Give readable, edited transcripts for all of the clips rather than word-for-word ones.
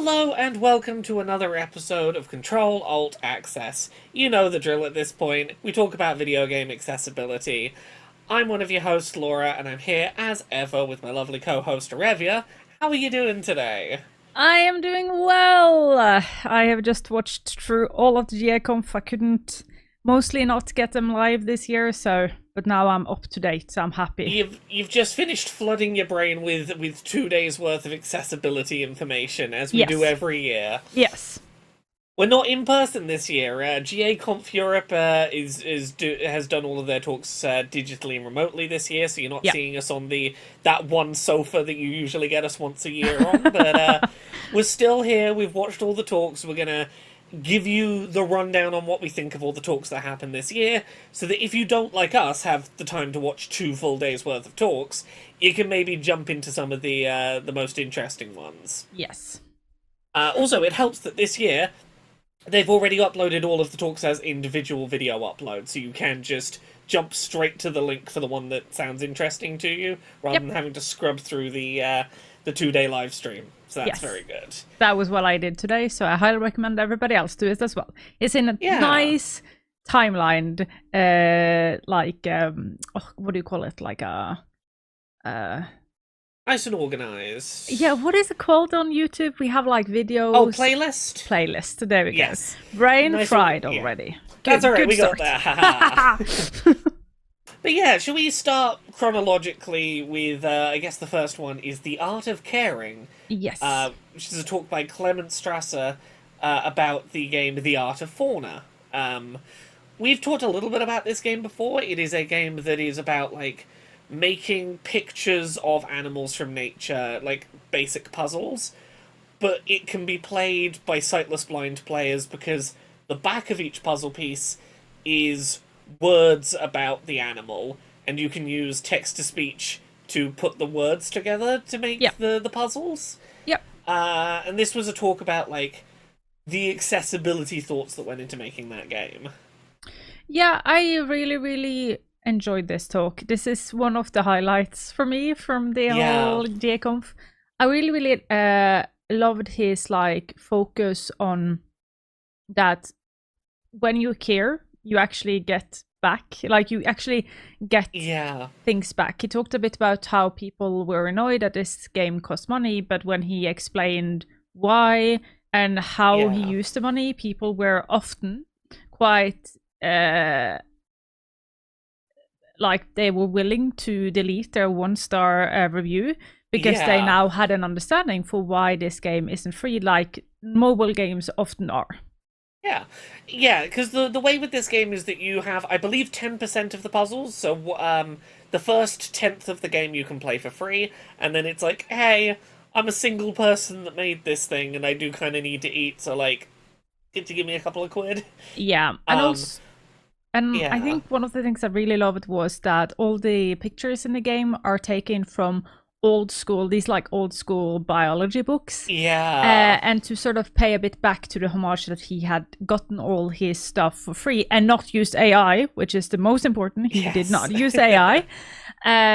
Hello and welcome to another episode of Control Alt Access. You know the drill at this point. We talk about video game accessibility. I'm one of your hosts, Laura, and I'm here as ever with my lovely co-host, Arevia. How are you doing today? I am doing well. I have just watched through all of the Conf. I couldn't mostly not get them live this year, but now I'm up to date, so I'm happy. You've just finished flooding your brain with 2 days worth of accessibility information, as we do every year. Yes. We're not in person this year. Conf Europe has done all of their talks digitally and remotely this year, so you're not seeing us on that one sofa that you usually get us once a year on. But we're still here. We've watched all the talks. We're gonna give you the rundown on what we think of all the talks that happened this year, so that if you don't, like us, have the time to watch 2 full days worth of talks, you can maybe jump into some of the most interesting ones. Yes. Also, it helps that this year they've already uploaded all of the talks as individual video uploads, so you can just jump straight to the link for the one that sounds interesting to you, rather than having to scrub through the 2-day live stream. So that's very good. That was what I did today, so I highly recommend everybody else do it as well. It's in a nice timeline, what do you call it? Like a... Nice and organised. Yeah, what is it called on YouTube? We have like videos. Oh, playlist? Playlist, there we go. Yes. Brain nice fried already. That's alright, we got there. But yeah, shall we start chronologically with, I guess the first one is The Art of Caring. Yes. Which is a talk by Clement Strasser about the game The Art of Fauna. We've talked a little bit about this game before. It is a game that is about, like, making pictures of animals from nature, like basic puzzles, but it can be played by sightless blind players because the back of each puzzle piece is words about the animal, and you can use text-to-speech to put the words together to make the puzzles. Yep. And this was a talk about, like, the accessibility thoughts that went into making that game. Yeah, I really enjoyed this talk. This is one of the highlights for me from the whole Conf. I really loved his like focus on that when you care, you actually get back. Like you actually get things back. He talked a bit about how people were annoyed that this game cost money, but when he explained why and how he used the money, people were often quite like they were willing to delete their 1-star review because they now had an understanding for why this game isn't free, like mobile games often are. Yeah, because the way with this game is that you have, I believe, 10% of the puzzles, so the first 10th of the game you can play for free, and then it's like, hey, I'm a single person that made this thing, and I do kind of need to eat, so, like, get to give me a couple of quid. Yeah, and also... And I think one of the things I really loved was that all the pictures in the game are taken from old school biology books. Yeah. And to sort of pay a bit back to the homage that he had gotten all his stuff for free and not used AI, which is the most important. He did not use AI.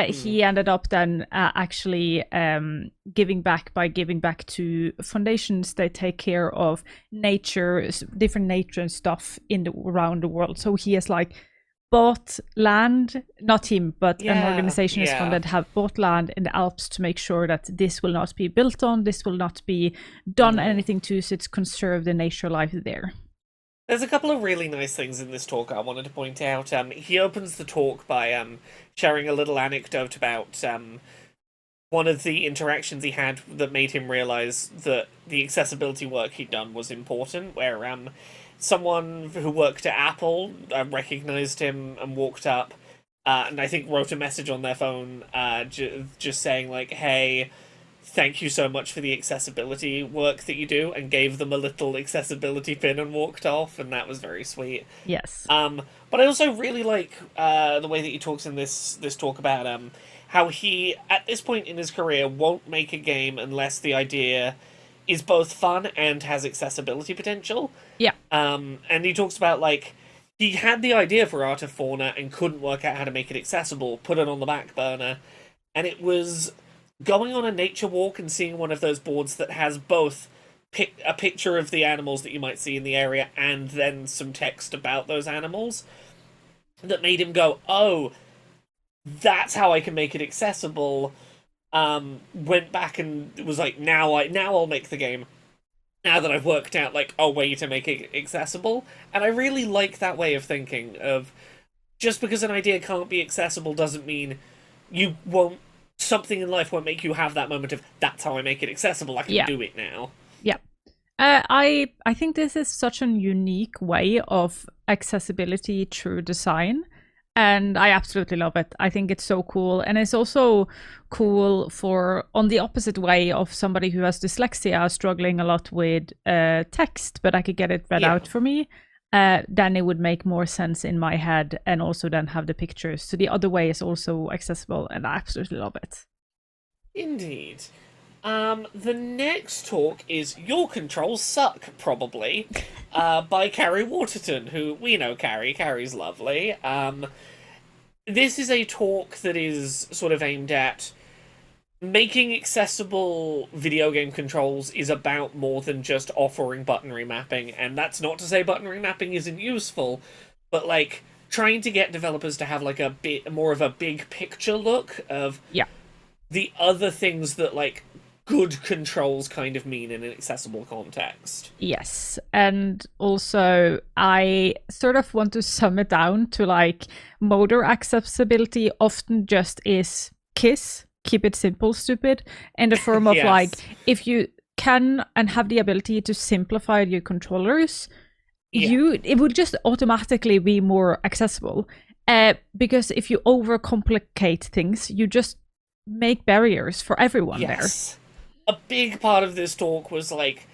He ended up then actually giving back to foundations that take care of different nature and stuff around the world. So he has like bought land, not him, but an organization is funded, have bought land in the Alps to make sure that this will not be built on, this will not be done anything to, so it's conserve the nature life there. There's a couple of really nice things in this talk I wanted to point out. He opens the talk by sharing a little anecdote about one of the interactions he had that made him realise that the accessibility work he'd done was important, where someone who worked at Apple recognised him and walked up and I think wrote a message on their phone just saying, like, hey, thank you so much for the accessibility work that you do, and gave them a little accessibility pin and walked off, and that was very sweet. Yes. But I also really like the way that he talks in this talk about how he, at this point in his career, won't make a game unless the idea is both fun and has accessibility potential. Yeah. And he talks about, like, he had the idea for Art of Fauna and couldn't work out how to make it accessible, put it on the back burner, and it was going on a nature walk and seeing one of those boards that has both a picture of the animals that you might see in the area and then some text about those animals that made him go, oh, that's how I can make it accessible. Went back and was like, now I'll make the game. Now that I've worked out like a way to make it accessible. And I really like that way of thinking of just because an idea can't be accessible doesn't mean you won't something in life won't make you have that moment of that's how I make it accessible. I can do it now. Yeah. I think this is such a unique way of accessibility through design, and I absolutely love it. I think it's so cool, and it's also cool for on the opposite way of somebody who has dyslexia struggling a lot with text, but I could get it read out for me. Then it would make more sense in my head, and also then have the pictures. So the other way is also accessible, and I absolutely love it. Indeed. The next talk is Your Controls Suck, probably, by Carrie Waterton, who we know Carrie. Carrie's lovely. This is a talk that is sort of aimed at making accessible video game controls is about more than just offering button remapping, and that's not to say button remapping isn't useful, but, like, trying to get developers to have, like, a bit more of a big picture look of the other things that, like, good controls kind of mean in an accessible context. Yes, and also I sort of want to sum it down to like motor accessibility often just is KISS, keep it simple, stupid, in the form of like if you can and have the ability to simplify your controllers, it would just automatically be more accessible. Because if you overcomplicate things, you just make barriers for everyone there. A big part of this talk was like,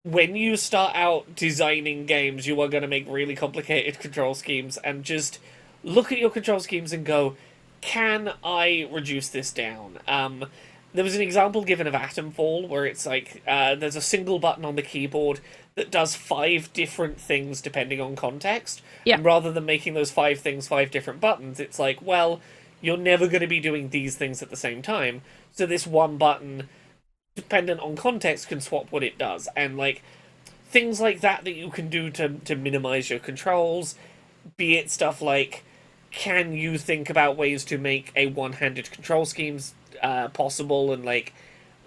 when you start out designing games, you are going to make really complicated control schemes, and just look at your control schemes and go, can I reduce this down? There was an example given of Atomfall where it's like, there's a single button on the keyboard that does 5 different things depending on context. And rather than making those 5 things 5 different buttons, it's like, well, you're never going to be doing these things at the same time. So this one button, dependent on context, can swap what it does. And, like, things like that you can do to minimize your controls, be it stuff like, can you think about ways to make a one-handed control schemes possible, and, like,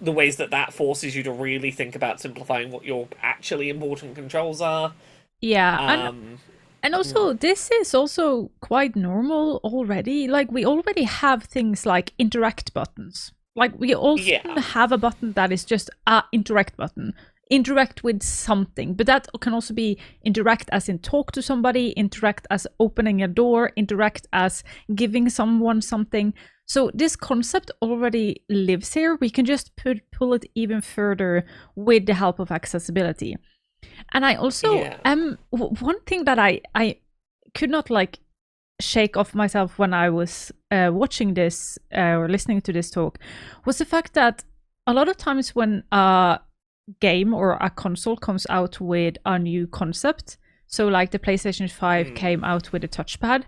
the ways that forces you to really think about simplifying what your actually important controls are. And also, this is also quite normal already. Like, we already have things like interact buttons. Like, we also have a button that is just a interact button. Interact with something. But that can also be interact as in talk to somebody, interact as opening a door, interact as giving someone something. So this concept already lives here. We can just pull it even further with the help of accessibility. And I also one thing that I could not like shake off myself when I was watching this or listening to this talk was the fact that a lot of times when a game or a console comes out with a new concept, so like the PlayStation 5 came out with a touchpad,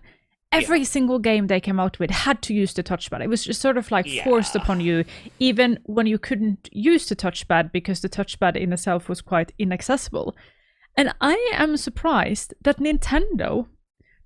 every single game they came out with had to use the touchpad. It was just sort of like forced upon you, even when you couldn't use the touchpad because the touchpad in itself was quite inaccessible. And I am surprised that Nintendo,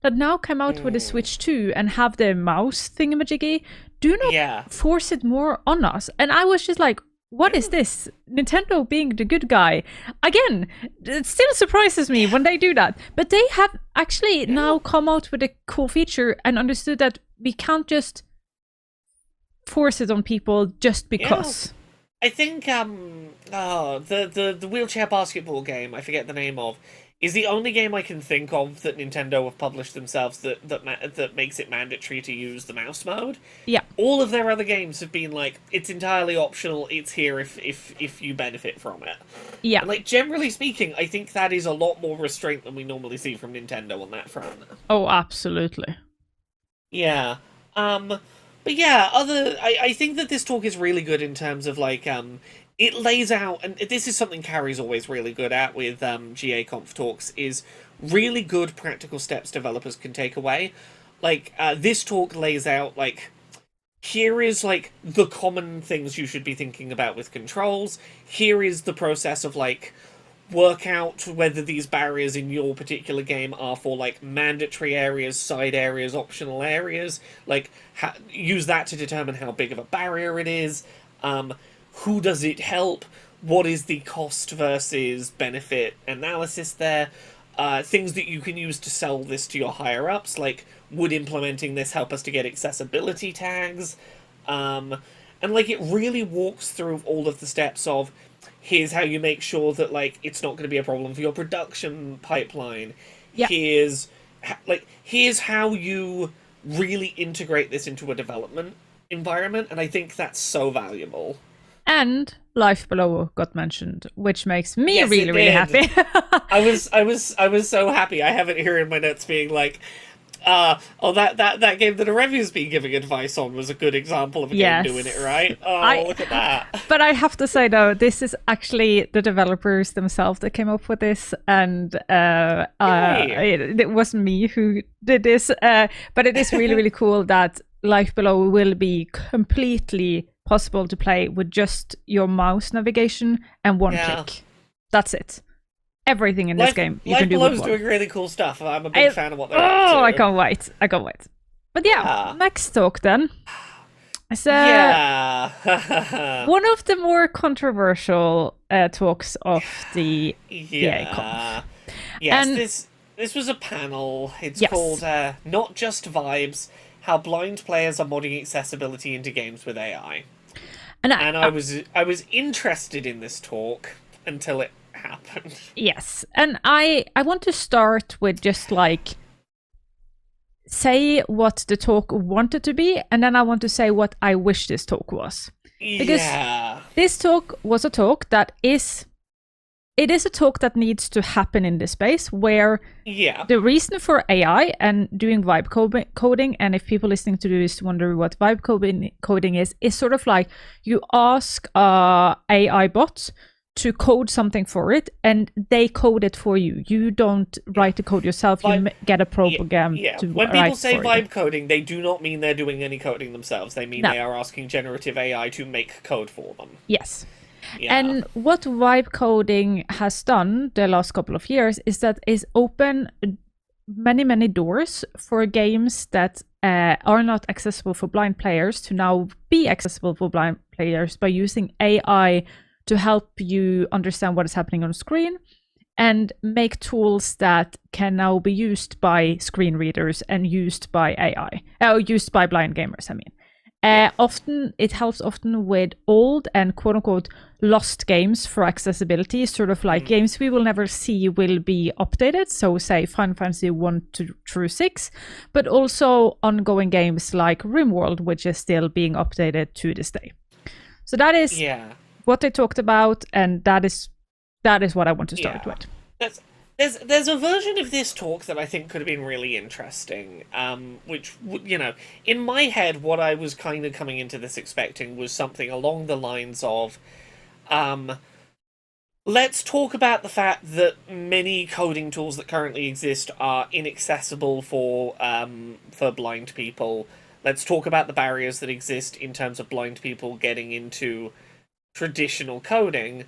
that now came out with the Switch 2 and have the mouse thingamajiggy, do not force it more on us. And I was just like, what is this? Nintendo being the good guy. Again, it still surprises me when they do that. But they have actually now come out with a cool feature and understood that we can't just force it on people just because. I think the wheelchair basketball game, I forget the name of, is the only game I can think of that Nintendo have published themselves that makes it mandatory to use the mouse mode. Yeah. All of their other games have been like, it's entirely optional, it's here if you benefit from it. Yeah. And, like, generally speaking, I think that is a lot more restraint than we normally see from Nintendo on that front. Oh, absolutely. Yeah. But yeah, I think that this talk is really good in terms of, like, it lays out, and this is something Carrie's always really good at with GA Conf talks, is really good practical steps developers can take away. Like, this talk lays out, like, here is like the common things you should be thinking about with controls. Here is the process of like work out whether these barriers in your particular game are for like mandatory areas, side areas, optional areas. Like use that to determine how big of a barrier it is. Who does it help? What is the cost versus benefit analysis there? Things that you can use to sell this to your higher ups, like would implementing this help us to get accessibility tags? And like it really walks through all of the steps of here's how you make sure that like it's not going to be a problem for your production pipeline. Yeah. Here's how you really integrate this into a development environment, and I think that's so valuable. And Life Below got mentioned, which makes me Yes, really, it really did. happy. I was so happy. I have it here in my notes being like, that game that a review's been giving advice on was a good example of a Yes. game doing it right. Oh, look at that. But I have to say though, this is actually the developers themselves that came up with this, and it wasn't me who did this. But it is really, really cool that Life Below will be completely possible to play with just your mouse navigation and one click. That's it. Everything in this game you can do with one. Life Below's doing really cool stuff. I'm a big fan of what they're up to. Oh, I can't wait. But yeah, next talk then. So, one of the more controversial talks of the Conf. Yes, and this was a panel. It's called Not Just Vibes, How Blind Players Are Modding Accessibility into Games with AI. And I was interested in this talk until it happened. Yes, and I want to start with just like say what the talk wanted to be, and then I want to say what I wish this talk was. Because this talk was a talk that is a talk that needs to happen in this space where the reason for AI and doing vibe coding, and if people listening to this wonder what vibe coding is sort of like you ask AI bot to code something for it, and they code it for you. You don't write the code yourself. You get a program to when write people say vibe you. coding, they do not mean they're doing any coding themselves. They mean they are asking generative AI to make code for them. Yes. Yeah. And what vibe coding has done the last couple of years is that it's opened many, many doors for games that are not accessible for blind players to now be accessible for blind players by using AI to help you understand what is happening on screen and make tools that can now be used by screen readers and used by AI, used by blind gamers, I mean. Often it helps with old and quote unquote lost games for accessibility, sort of like games we will never see will be updated. So say Final Fantasy 1 through 6, but also ongoing games like RimWorld, which is still being updated to this day. So that is what they talked about, and that is what I want to start with. There's a version of this talk that I think could have been really interesting, which, you know, in my head, what I was kind of coming into this expecting was something along the lines of, let's talk about the fact that many coding tools that currently exist are inaccessible for blind people. Let's talk about the barriers that exist in terms of blind people getting into traditional coding.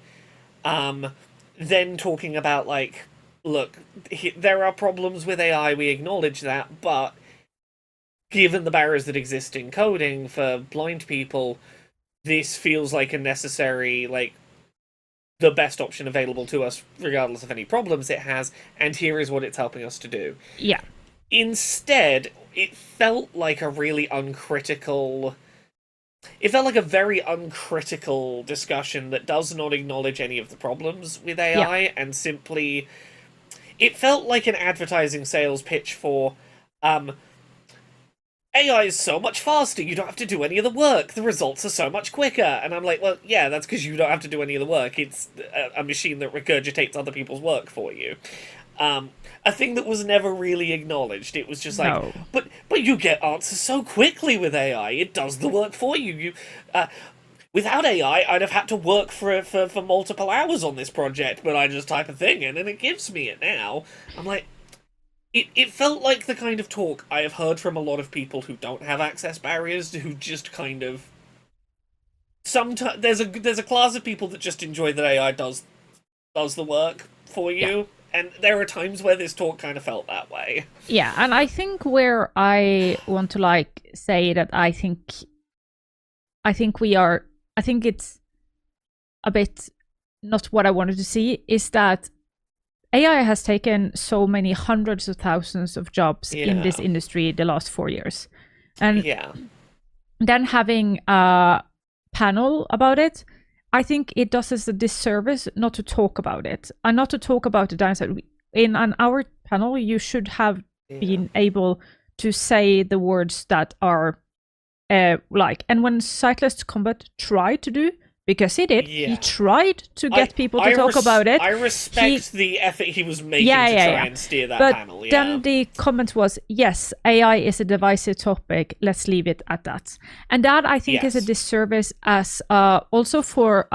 Then talking about, like, look, there are problems with AI, we acknowledge that, but given the barriers that exist in coding for blind people, this feels like a necessary, like, the best option available to us, regardless of any problems it has, and here is what it's helping us to do. Yeah. Instead, it felt like a really uncritical... It felt like a very uncritical discussion that does not acknowledge any of the problems with AI and simply... It felt like an advertising sales pitch for, AI is so much faster, you don't have to do any of the work, the results are so much quicker. And I'm like, well, yeah, that's because you don't have to do any of the work, it's a machine that regurgitates other people's work for you. A thing that was never really acknowledged. It was just like, but you get answers so quickly with AI, it does the work for you. Without AI, I'd have had to work for multiple hours on this project, but I just type a thing in and it gives me it now. I'm like, it felt like the kind of talk I have heard from a lot of people who don't have access barriers, who just kind of sometimes there's a class of people that just enjoy that AI does the work for Yeah. you, and there are times where this talk kind of felt that way. Yeah, and I think where I want to like say that I think it's a bit not what I wanted to see is that AI has taken so many hundreds of thousands of jobs in this industry the last 4 years. And then having a panel about it, I think it does us a disservice not to talk about it and not to talk about the downside. In an hour panel, you should have been able to say the words that are like, and when Sightless Combat tried to do, because he did, he tried to get people to talk about it. I respect the effort he was making to try and steer that panel. But then the comment was, yes, AI is a divisive topic. Let's leave it at that. And that, I think, is a disservice as also for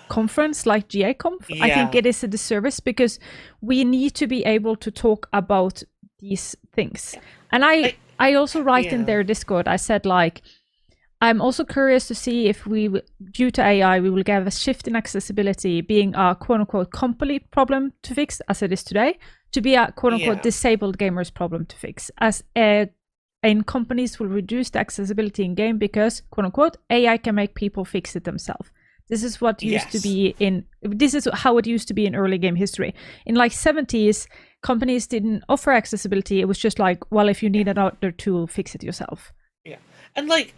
conference like GA Conf. I think it is a disservice because we need to be able to talk about these things. And I also write in their Discord, I said, like, I'm also curious to see if we, due to AI, we will get a shift in accessibility being a quote-unquote complete problem to fix, as it is today, to be a quote-unquote disabled gamers problem to fix, as and companies will reduce the accessibility in game because, quote-unquote, AI can make people fix it themselves. This is what used to be this is how it used to be in early game history. In like 70s, companies didn't offer accessibility. It was just like, well, if you need another tool, fix it yourself. Yeah. And like,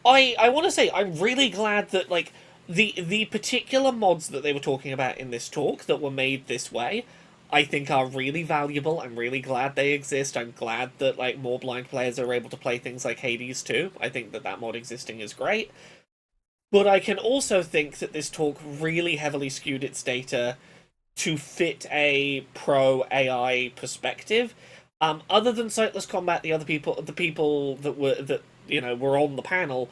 I want to say I'm really glad that like the particular mods that they were talking about in this talk that were made this way, I think are really valuable. I'm really glad they exist. I'm glad that like more blind players are able to play things like Hades too. I think that mod existing is great. But I can also think that this talk really heavily skewed its data to fit a pro AI perspective. Other than Sightless Combat, the people that were on the panel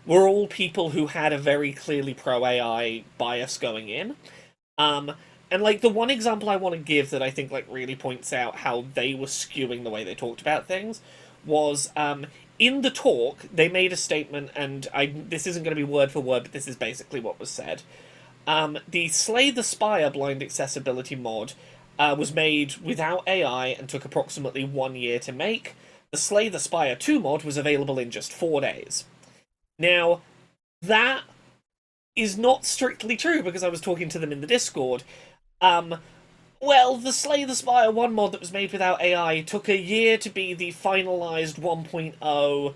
were all people who had a very clearly pro AI bias going in. And like the one example I want to give that I think like really points out how they were skewing the way they talked about things was in the talk they made a statement, and this isn't going to be word for word, but this is basically what was said. The Slay the Spire blind accessibility mod was made without AI and took approximately 1 year to make. The Slay the Spire 2 mod was available in just 4 days. Now, that is not strictly true, because I was talking to them in the Discord. Well, the Slay the Spire 1 mod that was made without AI took a year to be the finalized 1.0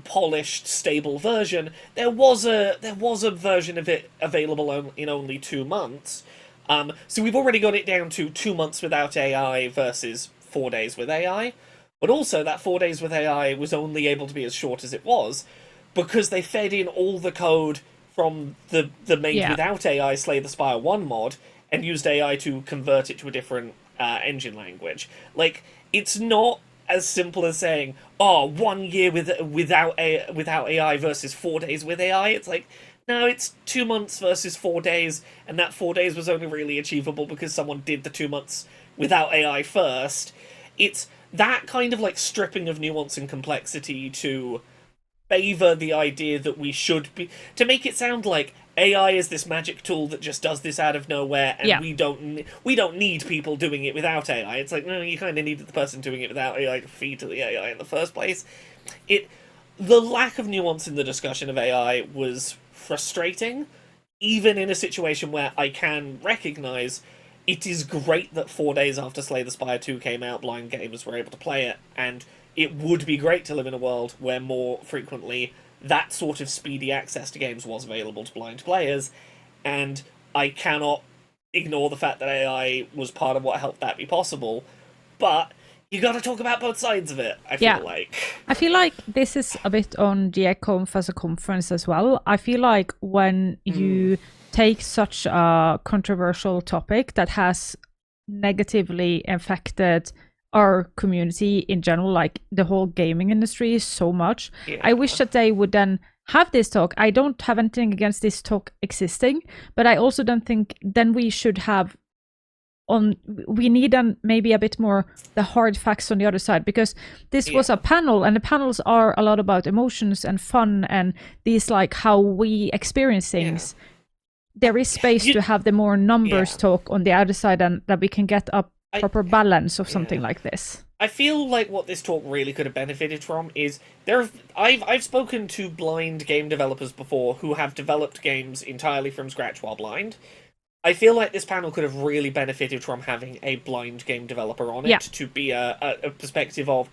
polished, stable version. There was a version of it available in only 2 months. So we've already got it down to 2 months without AI versus 4 days with AI. But also, that 4 days with AI was only able to be as short as it was because they fed in all the code from the made without AI Slay the Spire 1 mod and used AI to convert it to a different engine language. Like, it's not as simple as saying, 1 year without AI versus 4 days with AI. It's like, no, it's 2 months versus 4 days, and that 4 days was only really achievable because someone did the 2 months without AI first. It's that kind of like stripping of nuance and complexity to favor the idea that we should be, to make it sound like AI is this magic tool that just does this out of nowhere, and we don't need people doing it without AI. It's like, no, you kind of needed the person doing it without AI to feed to the AI in the first place. The lack of nuance in the discussion of AI was frustrating, even in a situation where I can recognize it is great that 4 days after Slay the Spire 2 came out, blind gamers were able to play it, and it would be great to live in a world where more frequently that sort of speedy access to games was available to blind players, and I cannot ignore the fact that AI was part of what helped that be possible, but you gotta talk about both sides of it, I feel like. I feel like this is a bit on GA Conf as a conference as well. I feel like when you take such a controversial topic that has negatively affected our community in general, like the whole gaming industry so much, I wish that they would then have this talk. I don't have anything against this talk existing, but I also don't think then we should have we need maybe a bit more the hard facts on the other side, because this was a panel, and the panels are a lot about emotions and fun and these like how we experience things. There is space to have the more numbers talk on the other side, and that we can get a proper balance of something like this. I feel like what this talk really could have benefited from is I've spoken to blind game developers before who have developed games entirely from scratch while blind. I feel like this panel could have really benefited from having a blind game developer on it to be a perspective of,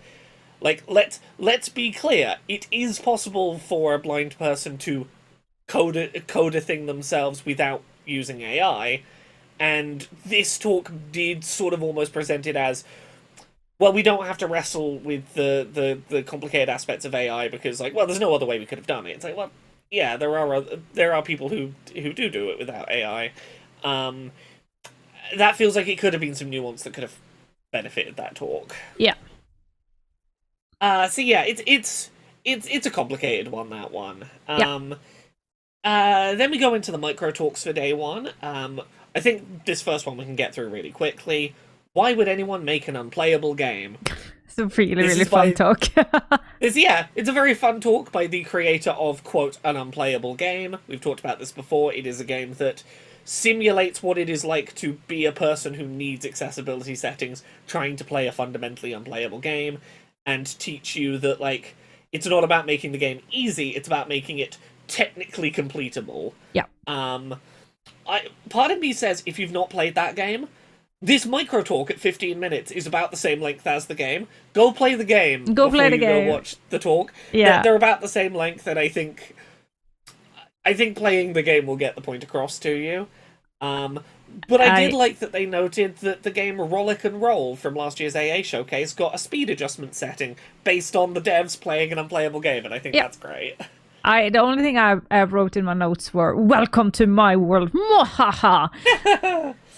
like, let's be clear, it is possible for a blind person to code a thing themselves without using AI, and this talk did sort of almost present it as, well, we don't have to wrestle with the complicated aspects of AI because, like, well, there's no other way we could have done it. It's like, well, yeah, there are people who do it without AI. That feels like it could have been some nuance that could have benefited that talk. Yeah. So yeah, it's a complicated one, that one. Then we go into the micro talks for day one. I think this first one we can get through really quickly. Why would anyone make an unplayable game? It's a really fun talk. It's a very fun talk by the creator of, quote, an unplayable game. We've talked about this before. It is a game that simulates what it is like to be a person who needs accessibility settings trying to play a fundamentally unplayable game, and teach you that, like, it's not about making the game easy, it's about making it technically completable. Yeah. Part of me says, if you've not played that game, this micro talk at 15 minutes is about the same length as the game. Go play the game. Go watch the talk. Yeah, they're about the same length, and I think playing the game will get the point across to you. But I did like that they noted that the game Rollick and Roll from last year's AA showcase got a speed adjustment setting based on the devs playing an unplayable game, and I think that's great. The only thing I wrote in my notes were "Welcome to my world." Mwahaha.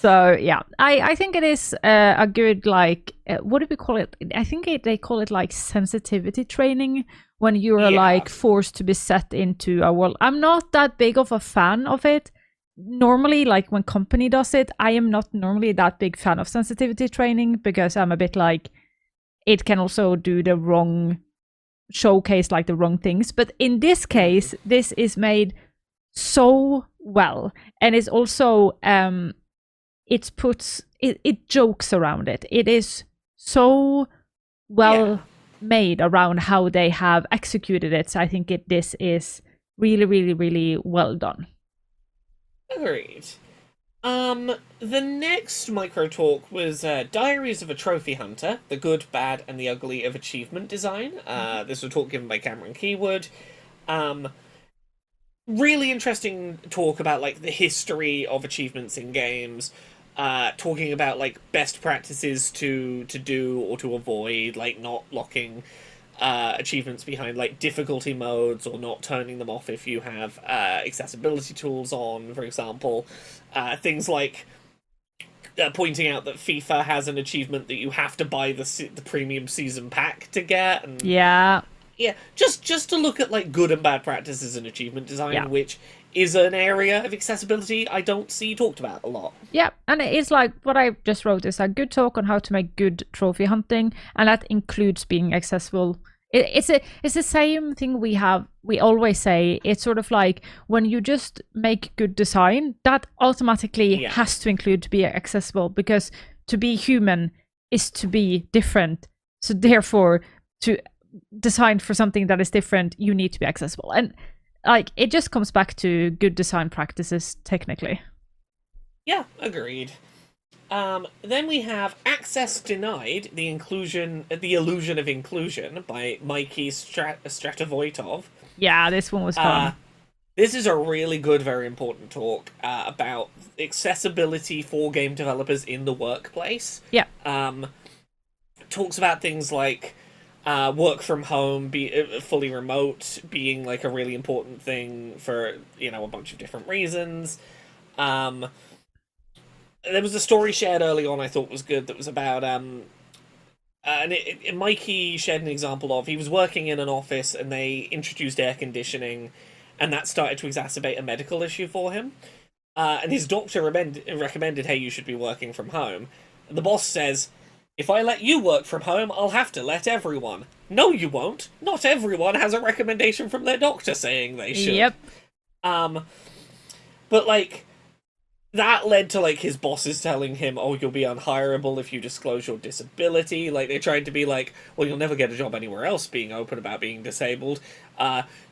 So yeah, I think it is a good, like, what do we call it? I think they call it like sensitivity training, when you're like forced to be set into a world. I'm not that big of a fan of it. Normally, like when company does it, I am not normally that big fan of sensitivity training, because I'm a bit like, it can also do the wrong showcase, like the wrong things. But in this case, this is made so well, and it's also it jokes around it. It is so well made around how they have executed it. So I think this is really, really, really well done. Agreed. The next micro talk was Diaries of a Trophy Hunter: The Good, Bad, and the Ugly of Achievement Design. This was a talk given by Cameron Keywood. Really interesting talk about, like, the history of achievements in games. Talking about, like, best practices to do or to avoid, like not locking achievements behind, like, difficulty modes, or not turning them off if you have accessibility tools on, for example. Things like pointing out that FIFA has an achievement that you have to buy the premium season pack to get. And just to look at, like, good and bad practices in achievement design, which is an area of accessibility I don't see talked about a lot. Yeah, and it's like what I just wrote is a good talk on how to make good trophy hunting, and that includes being accessible. It's the same thing we always say. It's sort of like, when you just make good design, that automatically has to include to be accessible, because to be human is to be different. So therefore, to design for something that is different, you need to be accessible. And, like, it just comes back to good design practices technically. Yeah, agreed. Then we have Access Denied, the Illusion of Inclusion by Mikey Stratovoitov. Yeah, this one was fun. This is a really good, very important talk about accessibility for game developers in the workplace. Yeah. Talks about things like work from home, fully remote, being, like, a really important thing for, a bunch of different reasons. There was a story shared early on I thought was good that was about Mikey shared an example of, he was working in an office and they introduced air conditioning, and that started to exacerbate a medical issue for him. and his doctor recommended, hey, you should be working from home. And the boss says, if I let you work from home, I'll have to let everyone. No, you won't. Not everyone has a recommendation from their doctor saying they should. Yep. But, like, that led to, like, his bosses telling him, oh, you'll be unhireable if you disclose your disability. Like, they tried to be like, well, you'll never get a job anywhere else being open about being disabled.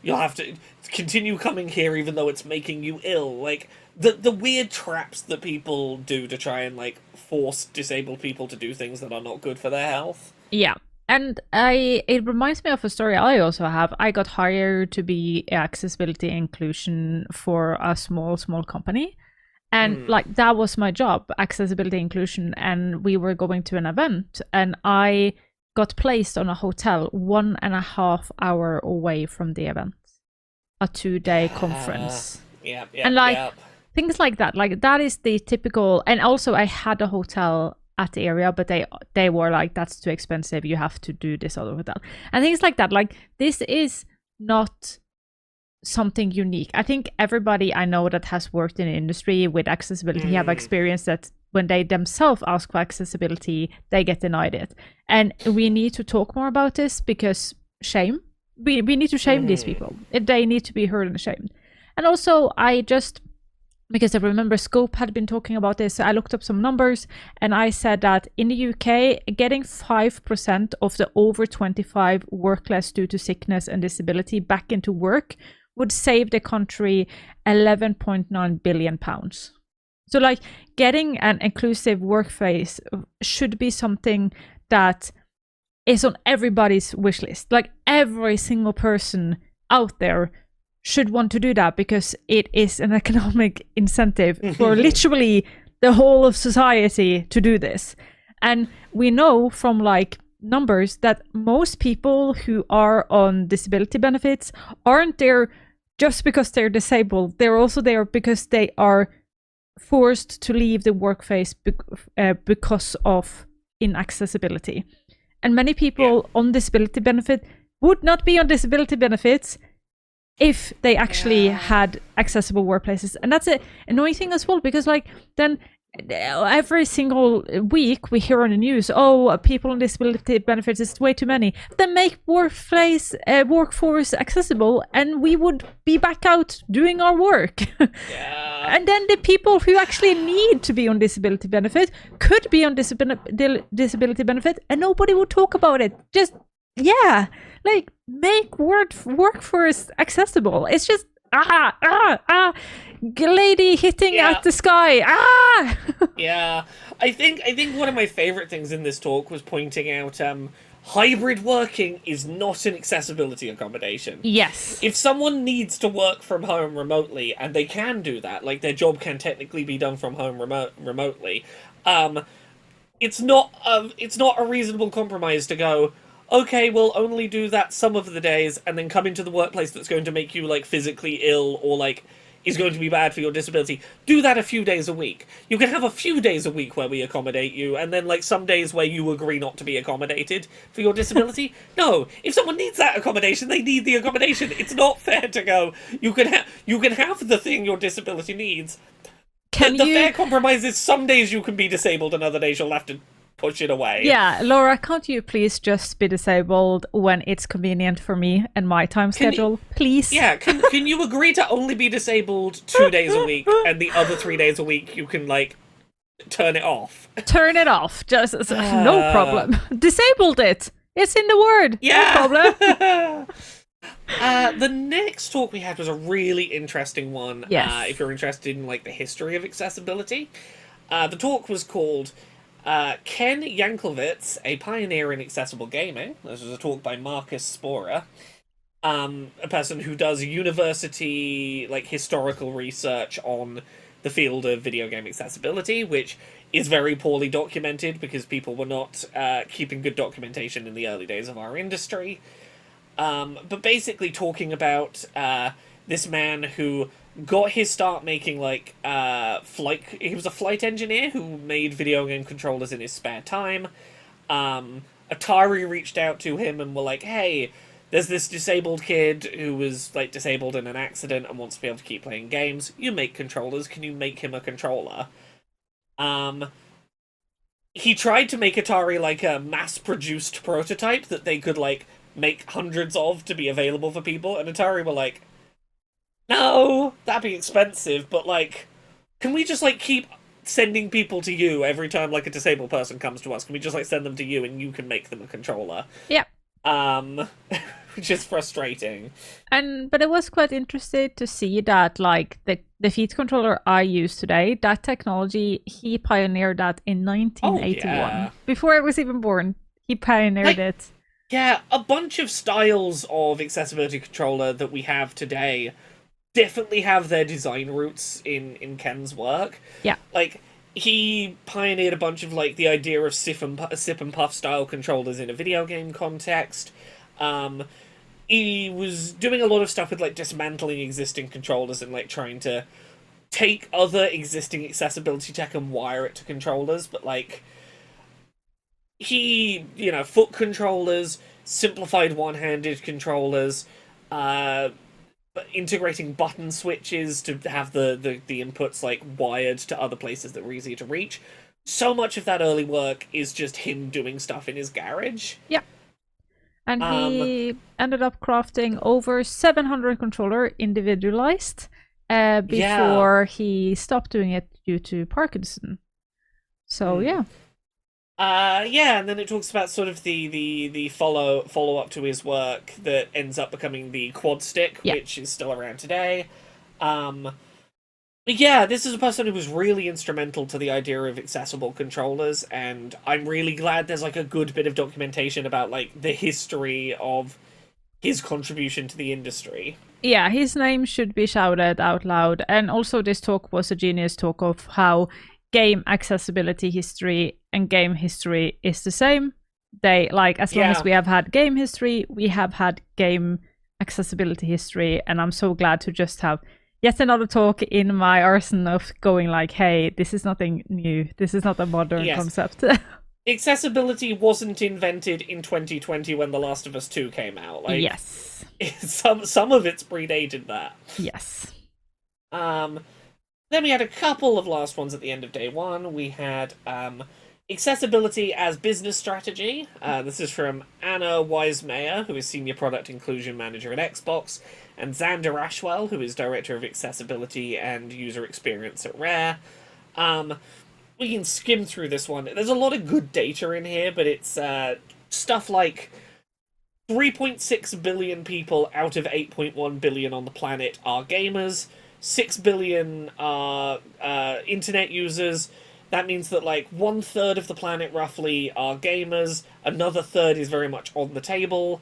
You'll have to continue coming here even though it's making you ill. Like, the weird traps that people do to try and, like, force disabled people to do things that are not good for their health. Yeah. And it reminds me of a story I also have. I got hired to be accessibility inclusion for a small company. And like that was my job, accessibility inclusion. And we were going to an event and I got placed on a hotel 1.5 hour away from the event. A 2-day conference. And like things like that is the typical. And also I had a hotel at the area, but they were like, that's too expensive, you have to do this other hotel. And things like that. Like, this is not something unique. I think everybody I know that has worked in the industry with accessibility have experienced that when they themselves ask for accessibility, they get denied it. And we need to talk more about this because shame. We need to shame these people. They need to be heard and shamed. And also, because I remember Scope had been talking about this, so I looked up some numbers and I said that in the UK, getting 5% of the over 25 workless due to sickness and disability back into work would save the country £11.9 billion. So like getting an inclusive workplace should be something that is on everybody's wish list. Like every single person out there should want to do that because it is an economic incentive for literally the whole of society to do this. And we know from like numbers that most people who are on disability benefits aren't there just because they're disabled. They're also there because they are forced to leave the workplace because of inaccessibility. And many people on disability benefit would not be on disability benefits if they actually had accessible workplaces. And that's an annoying thing as well, because like then every single week we hear on the news, people on disability benefits is way too many. Then make workforce accessible and we would be back out doing our work. And then the people who actually need to be on disability benefit could be on disability benefit and nobody would talk about it. Just like make workforce accessible. It's just lady hitting at the sky. I think one of my favorite things in this talk was pointing out hybrid working is not an accessibility accommodation. Yes. If someone needs to work from home remotely, and they can do that, like their job can technically be done from home remotely, it's not a reasonable compromise to go, okay, we'll only do that some of the days and then come into the workplace that's going to make you, like, physically ill or, like, is going to be bad for your disability. Do that a few days a week. You can have a few days a week where we accommodate you and then, like, some days where you agree not to be accommodated for your disability. No, if someone needs that accommodation, they need the accommodation. It's not fair to go, you can have the thing your disability needs. The fair compromise is some days you can be disabled and other days you'll have to push it away. Yeah, Laura, can't you please just be disabled when it's convenient for me and my time schedule, please? Yeah, can you agree to only be disabled 2 days a week and the other 3 days a week you can, like, turn it off? Turn it off. Just no problem. Disabled it. It's in the word. Yeah. No problem. The next talk we had was a really interesting one. Yes. If you're interested in, like, the history of accessibility. The talk was called Ken Yankelevitz, a pioneer in accessible gaming. This was a talk by Marcus Sporer, a person who does university, like, historical research on the field of video game accessibility, which is very poorly documented because people were not keeping good documentation in the early days of our industry. But basically talking about this man who got his start making, like, he was a flight engineer who made video game controllers in his spare time. Atari reached out to him and were like, hey, there's this disabled kid who was like disabled in an accident and wants to be able to keep playing games. You make controllers. Can you make him a controller? He tried to make Atari like a mass-produced prototype that they could like make hundreds of to be available for people, and Atari were like, no, that'd be expensive, but like, can we just like keep sending people to you every time like a disabled person comes to us? Can we just like send them to you and you can make them a controller? Yeah. Which is frustrating. But it was quite interesting to see that like the Feet controller I use today, that technology, he pioneered that in 1981. Oh, yeah. Before I was even born, he pioneered it. Yeah, a bunch of styles of accessibility controller that we have today definitely have their design roots in Ken's work. Yeah. Like, he pioneered a bunch of, like, the idea of sip and puff style controllers in a video game context. He was doing a lot of stuff with, like, dismantling existing controllers and, like, trying to take other existing accessibility tech and wire it to controllers, but, like, he, you know, foot controllers, simplified one-handed controllers, integrating button switches to have the inputs like wired to other places that were easier to reach. So much of that early work is just him doing stuff in his garage. Yeah. And he ended up crafting over 700 controller individualized before he stopped doing it due to Parkinson. So yeah. And then it talks about sort of the follow up to his work that ends up becoming the quad stick, which is still around today. This is a person who was really instrumental to the idea of accessible controllers, and I'm really glad there's like a good bit of documentation about like the history of his contribution to the industry. Yeah, his name should be shouted out loud, and also this talk was a genius talk of how game accessibility history and game history is the same. They like, as long as we have had game history, we have had game accessibility history, and I'm so glad to just have yet another talk in my arsenal of going like, hey, this is nothing new. This is not a modern concept. Accessibility wasn't invented in 2020 when The Last of Us 2 came out. Like, yes. Some of it's predated that. Yes. Then we had a couple of last ones at the end of day one. We had accessibility as business strategy. This is from Anna Wisemeyer, who is Senior Product Inclusion Manager at Xbox, and Xander Ashwell, who is Director of Accessibility and User Experience at Rare. We can skim through this one. There's a lot of good data in here, but it's stuff like 3.6 billion people out of 8.1 billion on the planet are gamers. 6 billion are internet users. That means that like 1/3 of the planet roughly are gamers. Another third is very much on the table.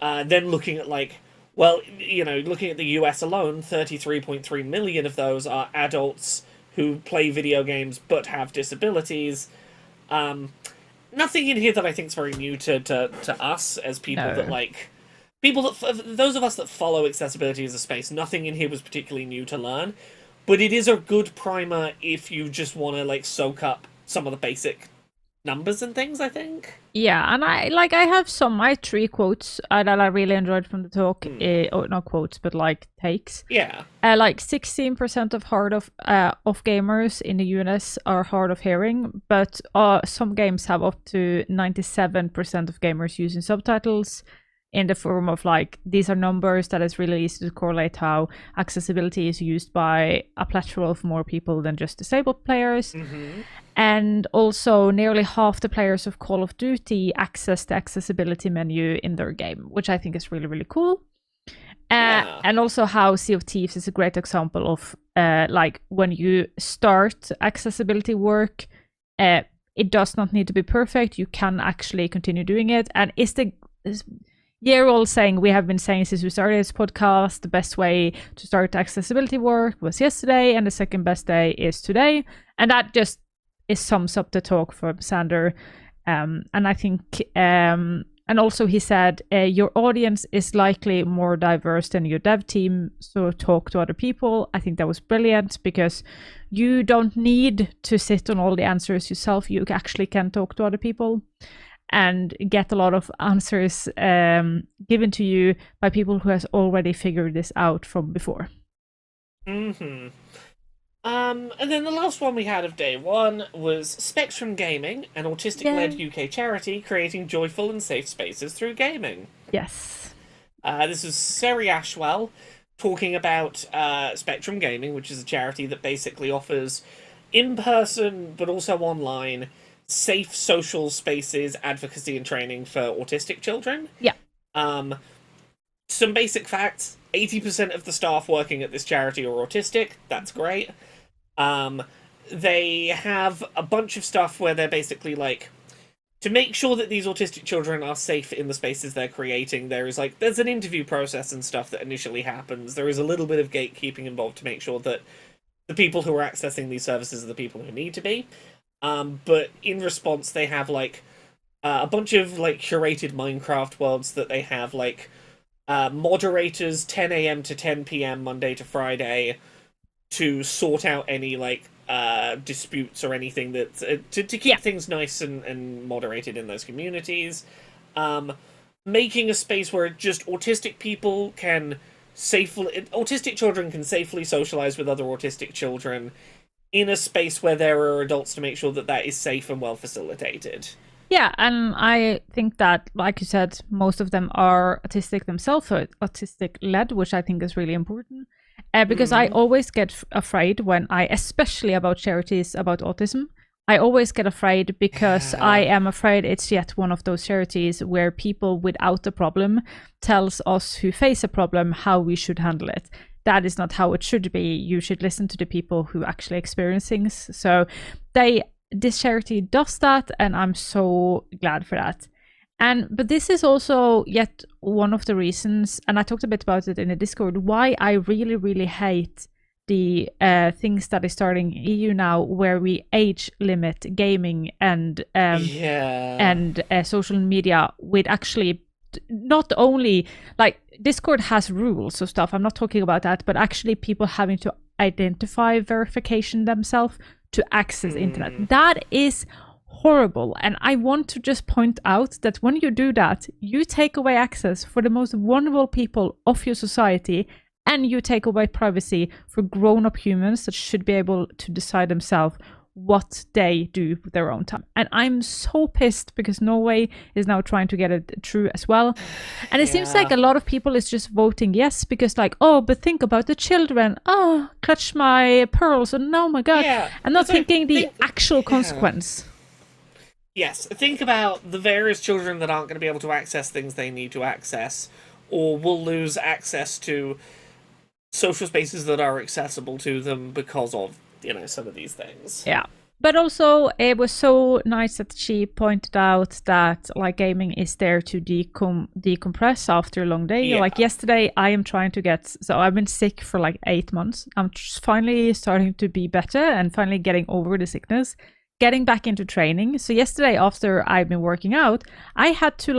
Then looking at like, well, you know, looking at the US alone, 33.3 million of those are adults who play video games but have disabilities. Nothing in here that I think is very new to us as people that like... those of us that follow accessibility as a space, nothing in here was particularly new to learn, but it is a good primer if you just want to like soak up some of the basic numbers and things, I think. Yeah, and I have my 3 quotes that I really enjoyed from the talk, or not quotes, but like takes. Yeah. Like 16% of of gamers in the US are hard of hearing, but some games have up to 97% of gamers using subtitles, in the form of like, these are numbers that is really easy to correlate how accessibility is used by a plethora of more people than just disabled players. Mm-hmm. And also nearly half the players of Call of Duty access the accessibility menu in their game, which I think is really, really cool. And also how Sea of Thieves is a great example of like when you start accessibility work, it does not need to be perfect. You can actually continue doing it. And year-old saying we have been saying since we started this podcast, the best way to start accessibility work was yesterday, and the second best day is today. And that just sums up the talk from Xander. And I think, and also he said, your audience is likely more diverse than your dev team, so talk to other people. I think that was brilliant, because you don't need to sit on all the answers yourself. You actually can talk to other people. and get a lot of answers given to you by people who has already figured this out from before. Mm-hmm. And then the last one we had of day one was Spectrum Gaming, an autistic-led UK charity creating joyful and safe spaces through gaming. Yes. This is Seri Ashwell talking about Spectrum Gaming, which is a charity that basically offers in-person, but also online, safe social spaces, advocacy and training for autistic children. Yeah. Some basic facts. 80% of the staff working at this charity are autistic. That's great. They have a bunch of stuff where they're basically like, to make sure that these autistic children are safe in the spaces they're creating, there's an interview process and stuff that initially happens. There is a little bit of gatekeeping involved to make sure that the people who are accessing these services are the people who need to be. But in response, they have a bunch of curated Minecraft worlds that they have moderators 10 a.m. to 10 p.m. Monday to Friday to sort out any disputes or anything that to keep things nice and moderated in those communities. Making a space where just autistic children can safely socialize with other autistic children in a space where there are adults to make sure that that is safe and well facilitated. Yeah, and I think that, like you said, most of them are autistic themselves, or autistic-led, which I think is really important. Because I always get afraid when especially about charities about autism, I always get afraid because I am afraid it's yet one of those charities where people without a problem tells us who face a problem how we should handle it. That is not how it should be. You should listen to the people who actually experience things. So this charity does that, and I'm so glad for that. But this is also yet one of the reasons, and I talked a bit about it in the Discord, why I really, really hate the things that is starting EU now, where we age limit gaming and social media with actually not only Discord has rules of stuff. I'm not talking about that, but actually people having to identify verification themselves to access internet. That is horrible, and I want to just point out that when you do that, you take away access for the most vulnerable people of your society, and you take away privacy for grown-up humans that should be able to decide themselves what they do with their own time. And I'm so pissed because Norway is now trying to get it through as well, and it seems like a lot of people is just voting yes because but think about the children, clutch my pearls, and oh my god, and not thinking the actual consequence. Yes, think about the various children that aren't going to be able to access things they need to access, or will lose access to social spaces that are accessible to them because of, some of these things. Yeah. But also, it was so nice that she pointed out that gaming is there to decompress after a long day. Yeah. Yesterday, I am trying to so I've been sick for 8 months. I'm finally starting to be better and finally getting over the sickness, getting back into training. So yesterday, after I've been working out, I had to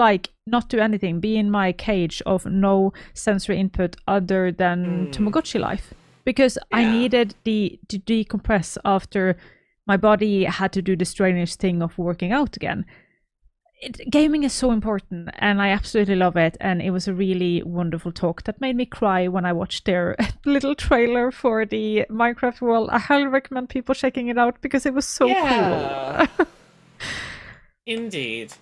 not do anything, be in my cage of no sensory input other than Tamagotchi life, because I needed to decompress after my body had to do the strange thing of working out again. Gaming is so important, and I absolutely love it. And it was a really wonderful talk that made me cry when I watched their little trailer for the Minecraft world. I highly recommend people checking it out because it was so cool. Indeed.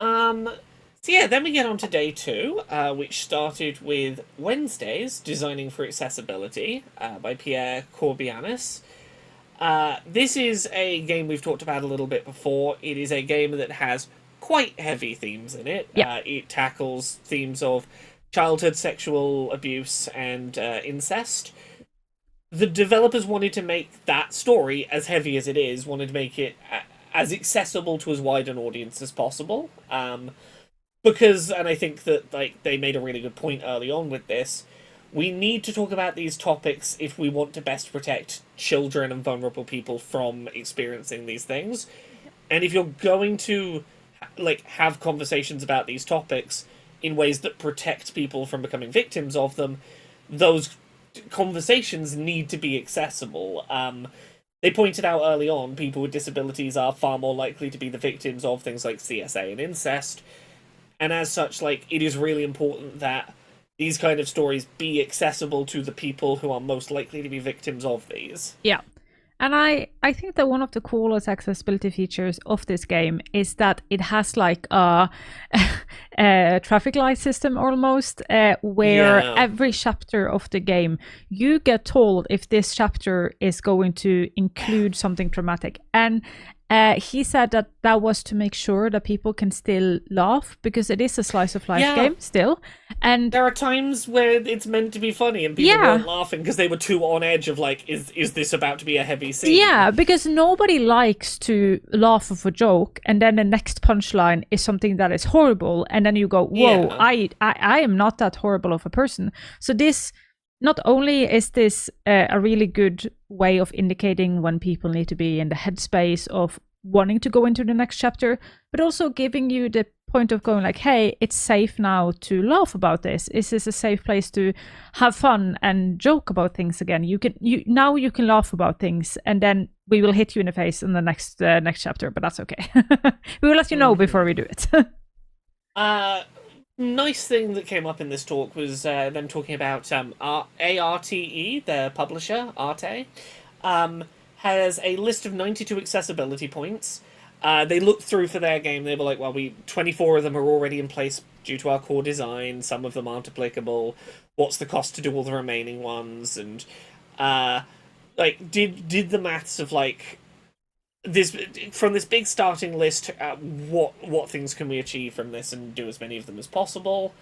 Then we get on to day 2, which started with Wednesdays, Designing for Accessibility, by Pierre Corbianis. This is a game we've talked about a little bit before. It is a game that has quite heavy themes in it. It tackles themes of childhood sexual abuse and incest. The developers wanted to make that story, as heavy as it is, wanted to make it as accessible to as wide an audience as possible. Because, and I think that they made a really good point early on with this, we need to talk about these topics if we want to best protect children and vulnerable people from experiencing these things. And if you're going to have conversations about these topics in ways that protect people from becoming victims of them, those conversations need to be accessible. they pointed out early on people with disabilities are far more likely to be the victims of things like CSA and incest, and as such, like, it is really important that these kind of stories be accessible to the people who are most likely to be victims of these. Yeah. And I think that one of the coolest accessibility features of this game is that it has like a traffic light system almost, where every chapter of the game you get told if this chapter is going to include something traumatic. And he said that that was to make sure that people can still laugh, because it is a slice of life game still. And there are times where it's meant to be funny and people weren't laughing because they were too on edge of like, is this about to be a heavy scene? Yeah, because nobody likes to laugh of a joke and then the next punchline is something that is horrible, and then you go, whoa, I am not that horrible of a person. So this, not only is this a really good way of indicating when people need to be in the headspace of wanting to go into the next chapter, but also giving you the point of going like, hey, it's safe now to laugh about this. Is this a safe place to have fun and joke about things again? You can laugh about things, and then we will hit you in the face in the next chapter, but that's okay. We will let you know before we do it. Nice thing that came up in this talk was them talking about ARTE, their publisher, Arte, has a list of 92 accessibility points. They looked through for their game. They were like, well, 24 of them are already in place due to our core design. Some of them aren't applicable. What's the cost to do all the remaining ones? And like, did the maths of like this from this big starting list. What things can we achieve from this, and do as many of them as possible.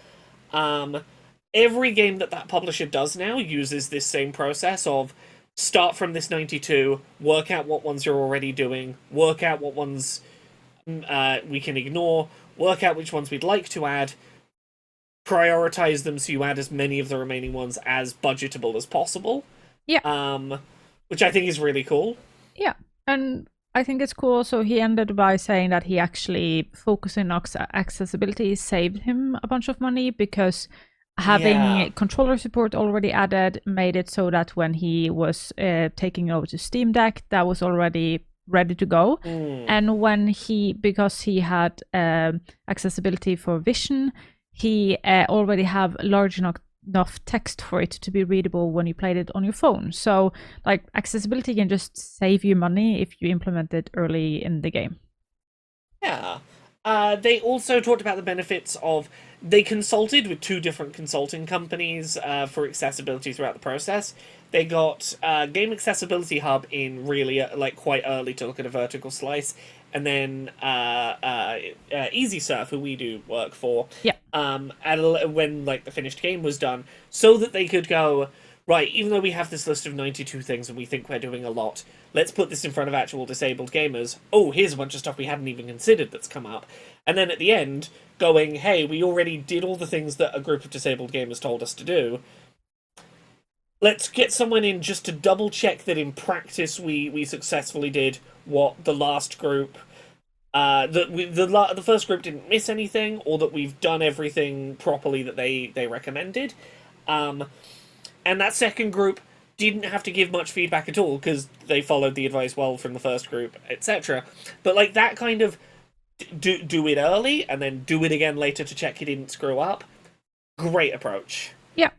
Every game that publisher does now uses this same process of start from this 92, work out what ones you're already doing, work out what ones we can ignore, work out which ones we'd like to add, prioritize them so you add as many of the remaining ones as budgetable as possible. Yeah. Which I think is really cool. Yeah, and I think it's cool. So he ended by saying that he actually focusing on accessibility saved him a bunch of money, because having controller support already added made it so that when he was taking over to Steam Deck, that was already ready to go. And when because he had accessibility for vision, he already have large enough text for it to be readable when you played it on your phone. So like, accessibility can just save you money if you implement it early in the game. Yeah. They also talked about the benefits of, they consulted with 2 different consulting companies for accessibility throughout the process. They got Game Accessibility Hub in really quite early to look at a vertical slice, and then Easy Surf, who we do work for, when like the finished game was done, so that they could go, right, even though we have this list of 92 things and we think we're doing a lot, let's put this in front of actual disabled gamers. Oh, here's a bunch of stuff we hadn't even considered that's come up. And then at the end, going, hey, we already did all the things that a group of disabled gamers told us to do. Let's get someone in just to double check that in practice we successfully did what the last group, the first group didn't miss anything, or that we've done everything properly that they recommended. And that second group didn't have to give much feedback at all, because they followed the advice well from the first group, etc. But like, that kind of do it early and then do it again later to check you didn't screw up. Great approach. Yeah.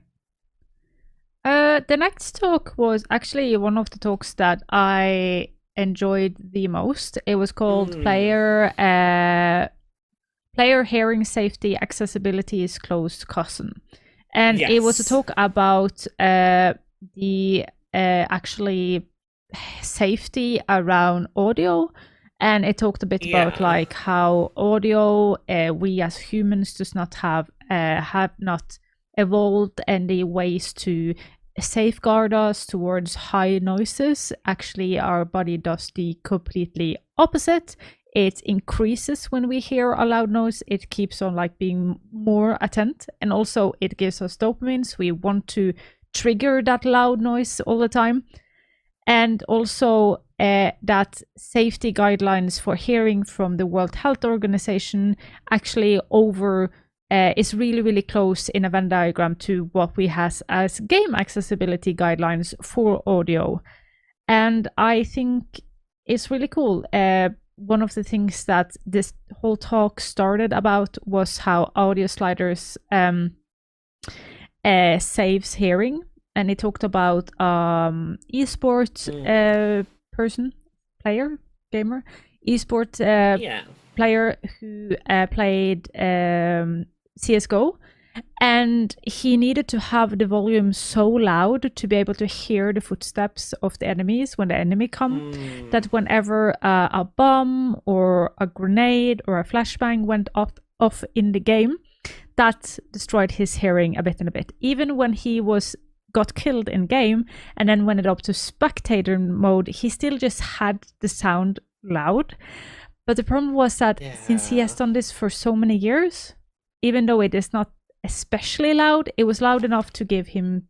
The next talk was actually one of the talks that I enjoyed the most. It was called Player Hearing Safety Accessibility is Close Cousin. And it was a talk about the actually safety around audio. And it talked a bit about like how audio, we as humans does not have not evolved any ways to safeguard us towards high noises. Actually, our body does the completely opposite. It increases when we hear a loud noise. It keeps on like being more attent, and also it gives us dopamine, so we want to trigger that loud noise all the time. And also that safety guidelines for hearing from the World Health Organization actually is really, really close in a Venn diagram to what we have as game accessibility guidelines for audio. And I think it's really cool. One of the things that this whole talk started about was how audio sliders saves hearing, and he talked about esports person, player, gamer, esports player who played CS:GO, and he needed to have the volume so loud to be able to hear the footsteps of the enemies when the enemy come, that whenever a bomb or a grenade or a flashbang went off in the game, that destroyed his hearing a bit and a bit. Even when he got killed in game and then went up to spectator mode, he still just had the sound loud. But the problem was that since he has done this for so many years, even though it is not especially loud, it was loud enough to give him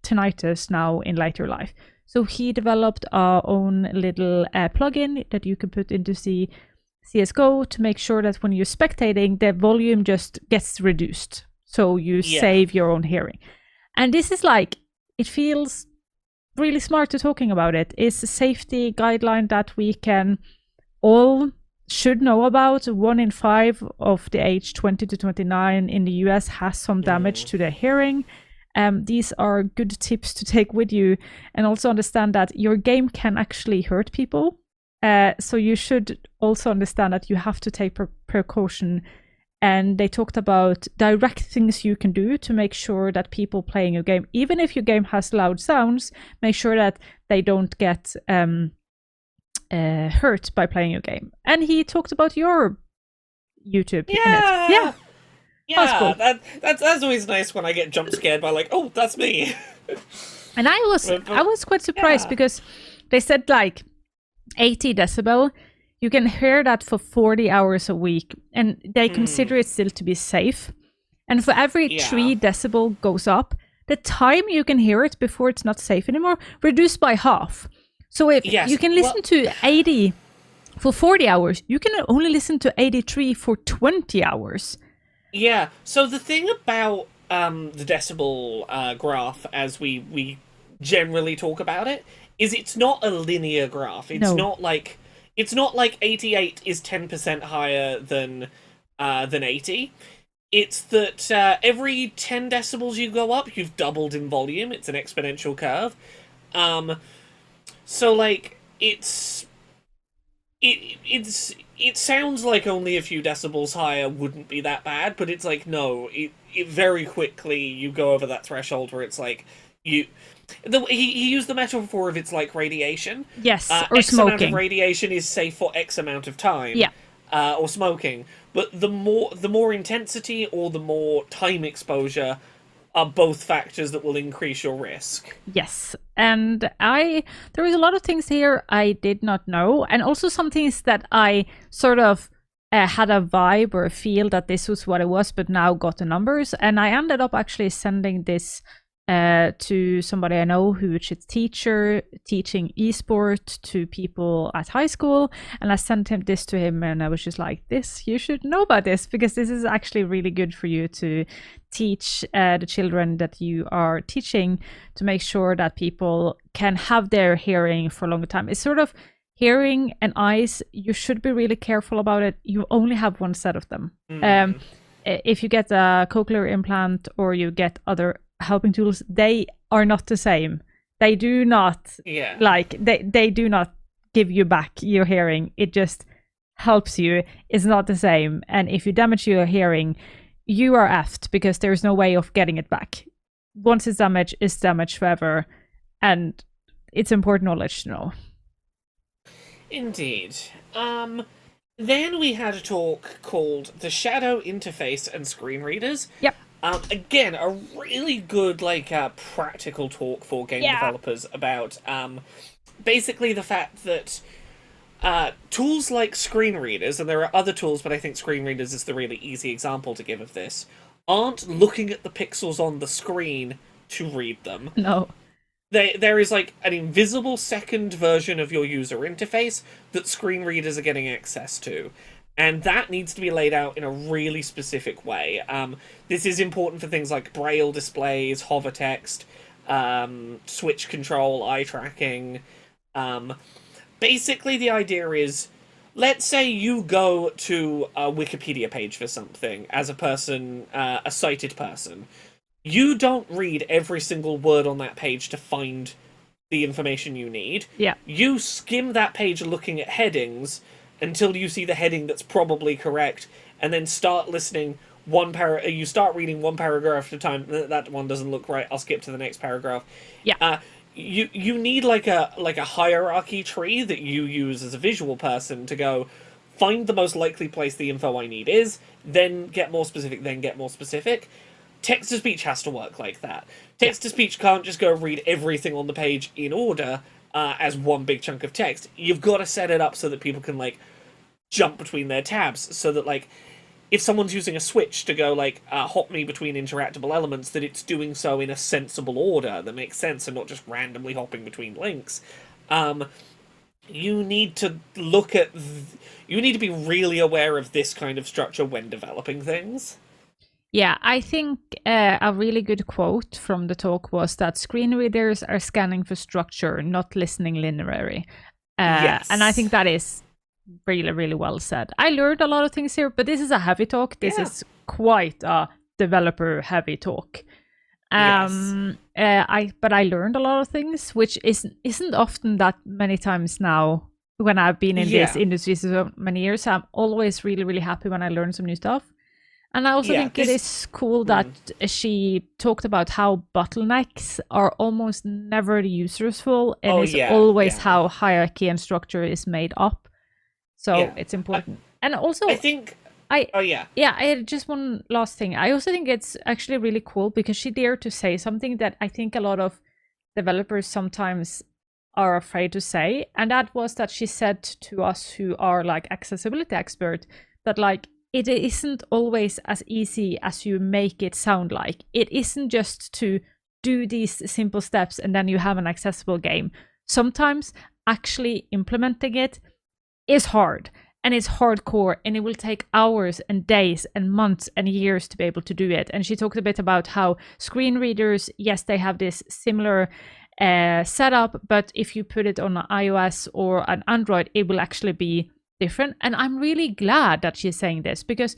tinnitus now in later life. So he developed our own little plugin that you can put into CSGO to make sure that when you're spectating, the volume just gets reduced. So you save your own hearing. And this is like, it feels really smart to talking about it. It's a safety guideline that we can all should know about. 1 in 5 of the age 20 to 29 in the US has some damage to their hearing. These are good tips to take with you, and also understand that your game can actually hurt people. So you should also understand that you have to take precaution. And they talked about direct things you can do to make sure that people playing your game, even if your game has loud sounds, make sure that they don't get hurt by playing your game. And he talked about your YouTube. Yeah, that's cool. That's always nice when I get jump scared by like, oh, that's me. And I was quite surprised because they said like 80 decibel. You can hear that for 40 hours a week, and they consider it still to be safe. And for every 3 decibel goes up, the time you can hear it before it's not safe anymore reduced by half. So if you can listen to 80 for 40 hours, you can only listen to 83 for 20 hours. Yeah, so the thing about the decibel graph, as we generally talk about it, is it's not a linear graph. It's not like 88 is 10% higher than 80. It's that every 10 decibels you go up, you've doubled in volume. It's an exponential curve. So like it sounds like only a few decibels higher wouldn't be that bad, but it's like no, it very quickly you go over that threshold where it's like he used the metaphor of it's like radiation. Yes, or X smoking. amount of radiation is safe for X amount of time. Yeah. Or smoking. But the more intensity or the more time exposure are both factors that will increase your risk. Yes. And there was a lot of things here I did not know. And also some things that I sort of had a vibe or a feel that this was what it was, but now got the numbers. And I ended up actually sending this to somebody I know which is teacher teaching esport to people at high school, and I sent this to him, and I was just like, this, you should know about this, because this is actually really good for you to teach the children that you are teaching, to make sure that people can have their hearing for a longer time. It's sort of hearing and eyes, you should be really careful about it. You only have one set of them. If you get a cochlear implant or you get other helping tools, they are not the same. They do not they do not give you back your hearing. It just helps you. It's not the same. And if you damage your hearing, you are effed, because there's no way of getting it back. Once it's damaged forever, and it's important knowledge to know. Indeed. Then we had a talk called The Shadow Interface and Screen Readers. Yep. Again, a really good, practical talk for game developers about, basically the fact that tools like screen readers, and there are other tools, but I think screen readers is the really easy example to give of this, aren't looking at the pixels on the screen to read them. No. There is, an invisible second version of your user interface that screen readers are getting access to. And that needs to be laid out in a really specific way. This is important for things like braille displays, hover text, switch control, eye tracking, Um, Basically, the idea is, let's say you go to a Wikipedia page for something as a person, a sighted person. You don't read every single word on that page to find the information you need. Yeah. You skim that page looking at headings until you see the heading that's probably correct, and then start listening you start reading one paragraph at a time. That one doesn't look right. I'll skip to the next paragraph. Yeah. You need like a hierarchy tree that you use as a visual person to go find the most likely place the info I need is, then get more specific, then get more specific. Text to speech has to work like that. Text to speech can't just go read everything on the page in order as one big chunk of text. You've got to set it up so that people can like jump between their tabs, so that like if someone's using a switch to go like hop me between interactable elements, that it's doing so in a sensible order that makes sense and not just randomly hopping between links. You need to look at you need to be really aware of this kind of structure when developing things. Yeah, I think a really good quote from the talk was that screen readers are scanning for structure, not listening linearly. Yes. And I think that is really, really well said. I learned a lot of things here, but this is a heavy talk. This is quite a developer heavy talk. But I learned a lot of things, which isn't often that many times now when I've been in this industry so many years. I'm always really, really happy when I learn some new stuff. And I also think it is cool that she talked about how bottlenecks are almost never the user's fault, and it's always how hierarchy and structure is made up. So it's important. And also, I think... I just one last thing. I also think it's actually really cool because she dared to say something that I think a lot of developers sometimes are afraid to say. And that was that she said to us who are like accessibility expert that like, it isn't always as easy as you make it sound like. It isn't just to do these simple steps and then you have an accessible game. Sometimes actually implementing it is hard and it's hardcore and it will take hours and days and months and years to be able to do it. And she talked a bit about how screen readers, yes, they have this similar setup, but if you put it on an iOS or an Android, it will actually be different. And I'm really glad that she's saying this because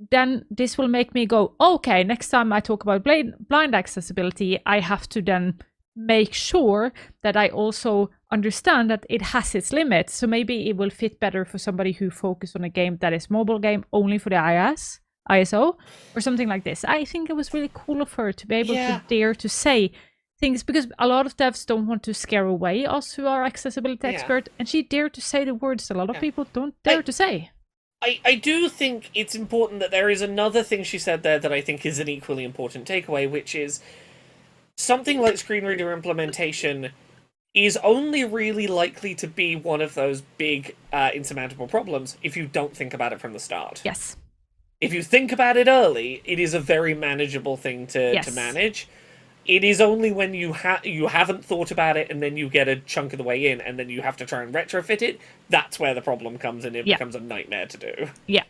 then this will make me go, okay, next time I talk about blind accessibility, I have to then make sure that I also understand that it has its limits. So maybe it will fit better for somebody who focus on a game that is mobile game only for the ISO or something like this. I think it was really cool of her to be able to dare to say things, because a lot of devs don't want to scare away us who are accessibility expert, and she dared to say the words a lot of people don't dare to say. I do think it's important that there is another thing she said there that I think is an equally important takeaway, which is something like screen reader implementation is only really likely to be one of those big insurmountable problems if you don't think about it from the start. Yes. If you think about it early, it is a very manageable thing to manage. It is only when you haven't thought about it and then you get a chunk of the way in and then you have to try and retrofit it, that's where the problem comes in. It becomes a nightmare to do. Yeah.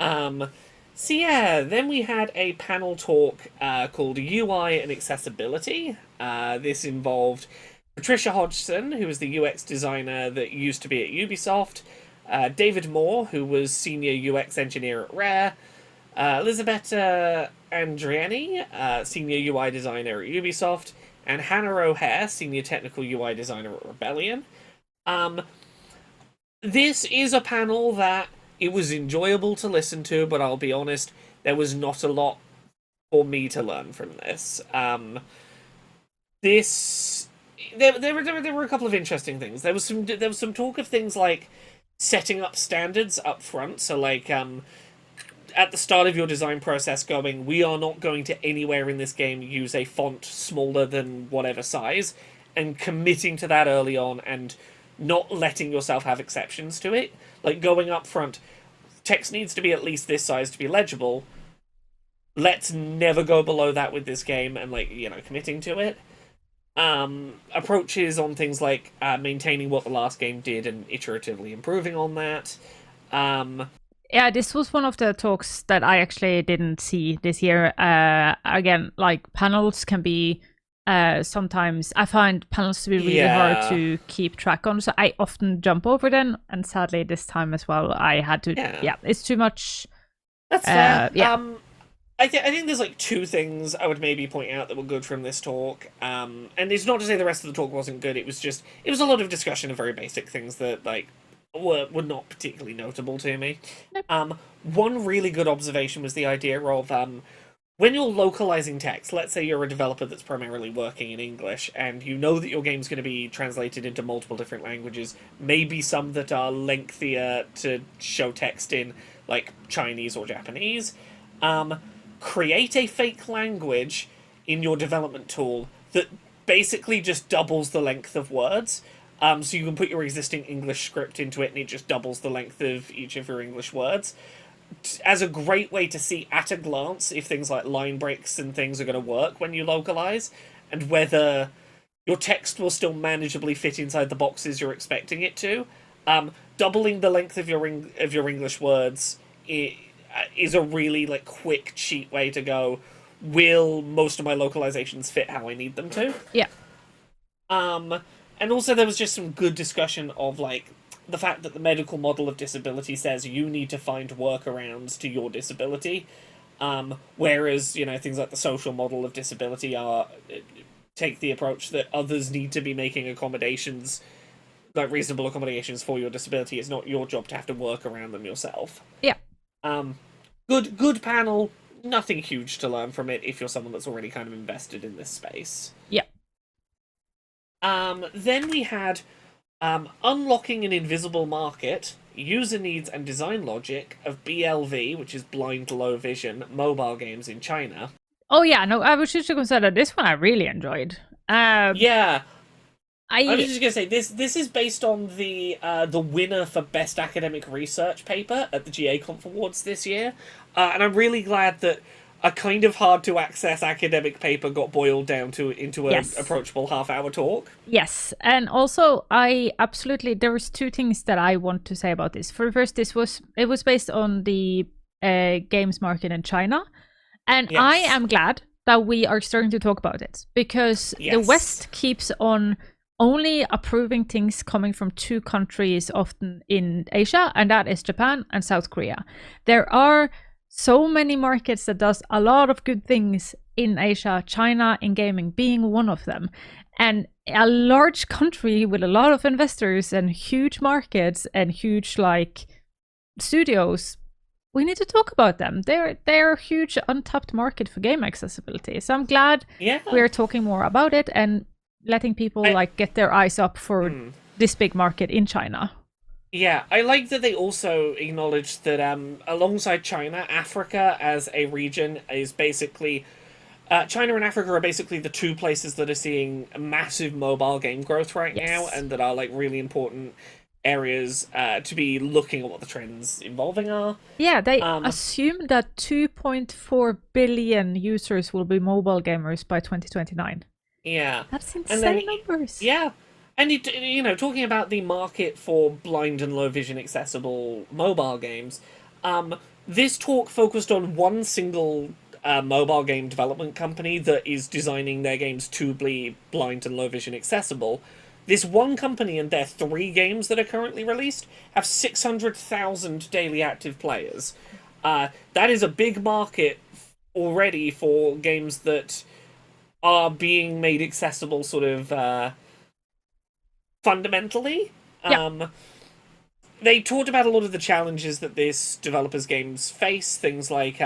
So yeah, then we had a panel talk called UI and Accessibility. This involved Patricia Hodgson, who was the UX designer that used to be at Ubisoft, David Moore, who was senior UX engineer at Rare, Elisabetta Andriani, senior UI designer at Ubisoft, and Hannah O'Hare, senior technical UI designer at Rebellion. This is a panel that it was enjoyable to listen to, but I'll be honest, there was not a lot for me to learn from this. There were a couple of interesting things. There was some talk of things like setting up standards up front, so like at the start of your design process going, we are not going to anywhere in this game use a font smaller than whatever size, and committing to that early on and not letting yourself have exceptions to it. Like going up front, text needs to be at least this size to be legible. Let's never go below that with this game, and like, you know, committing to it. Approaches on things like maintaining what the last game did and iteratively improving on that. Yeah, this was one of the talks that I actually didn't see this year. Again, like panels can be sometimes I find panels to be really hard to keep track on, so I often jump over them. And sadly, this time as well, I had to. Yeah, it's too much. That's fair. I think there's like two things I would maybe point out that were good from this talk. And it's not to say the rest of the talk wasn't good. It was a lot of discussion of very basic things that like were not particularly notable to me. Nope. One really good observation was the idea of when you're localizing text, let's say you're a developer that's primarily working in English, and you know that your game's going to be translated into multiple different languages, maybe some that are lengthier to show text in, like Chinese or Japanese. Create a fake language in your development tool that basically just doubles the length of words. So you can put your existing English script into it, and it just doubles the length of each of your English words. As a great way to see at a glance if things like line breaks and things are going to work when you localize, and whether your text will still manageably fit inside the boxes you're expecting it to. Doubling the length of your English words is a really like quick, cheap way to go. Will most of my localizations fit how I need them to? Yeah. And also there was just some good discussion of like the fact that the medical model of disability says you need to find workarounds to your disability, whereas things like the social model of disability take the approach that others need to be making accommodations, like reasonable accommodations for your disability. It's not your job to have to work around them yourself. Yeah. Good panel. Nothing huge to learn from it if you're someone that's already kind of invested in this space. Yeah. Then we had unlocking an invisible market, user needs and design logic of BLV, which is blind low vision, mobile games in China. Oh yeah, no, I was just going to say that this one I really enjoyed. Yeah. I was just going to say, this is based on the winner for Best Academic Research paper at the GA Conf Awards this year. And I'm really glad that a kind of hard-to-access academic paper got boiled down into an approachable half-hour talk. Yes, and also there was two things that I want to say about this. For the first, it was based on the games market in China, and I am glad that we are starting to talk about it, because the West keeps on only approving things coming from two countries often in Asia, and that is Japan and South Korea. There are so many markets that does a lot of good things in Asia, China in gaming being one of them. And a large country with a lot of investors and huge markets and huge like studios, we need to talk about them. They're a huge untapped market for game accessibility. So I'm glad we're talking more about it and letting people get their eyes up for this big market in China. Yeah, I like that they also acknowledged that alongside China, Africa as a region is basically... China and Africa are basically the two places that are seeing massive mobile game growth right now, and that are like really important areas to be looking at what the trends involving are. Yeah, they assume that 2.4 billion users will be mobile gamers by 2029. Yeah. That's insane numbers. Yeah. And, talking about the market for blind and low vision accessible mobile games, this talk focused on one single mobile game development company that is designing their games to be blind and low vision accessible. This one company and their 3 games that are currently released have 600,000 daily active players. That is a big market already for games that are being made accessible sort of... fundamentally. They talked about a lot of the challenges that this developer's games face, things like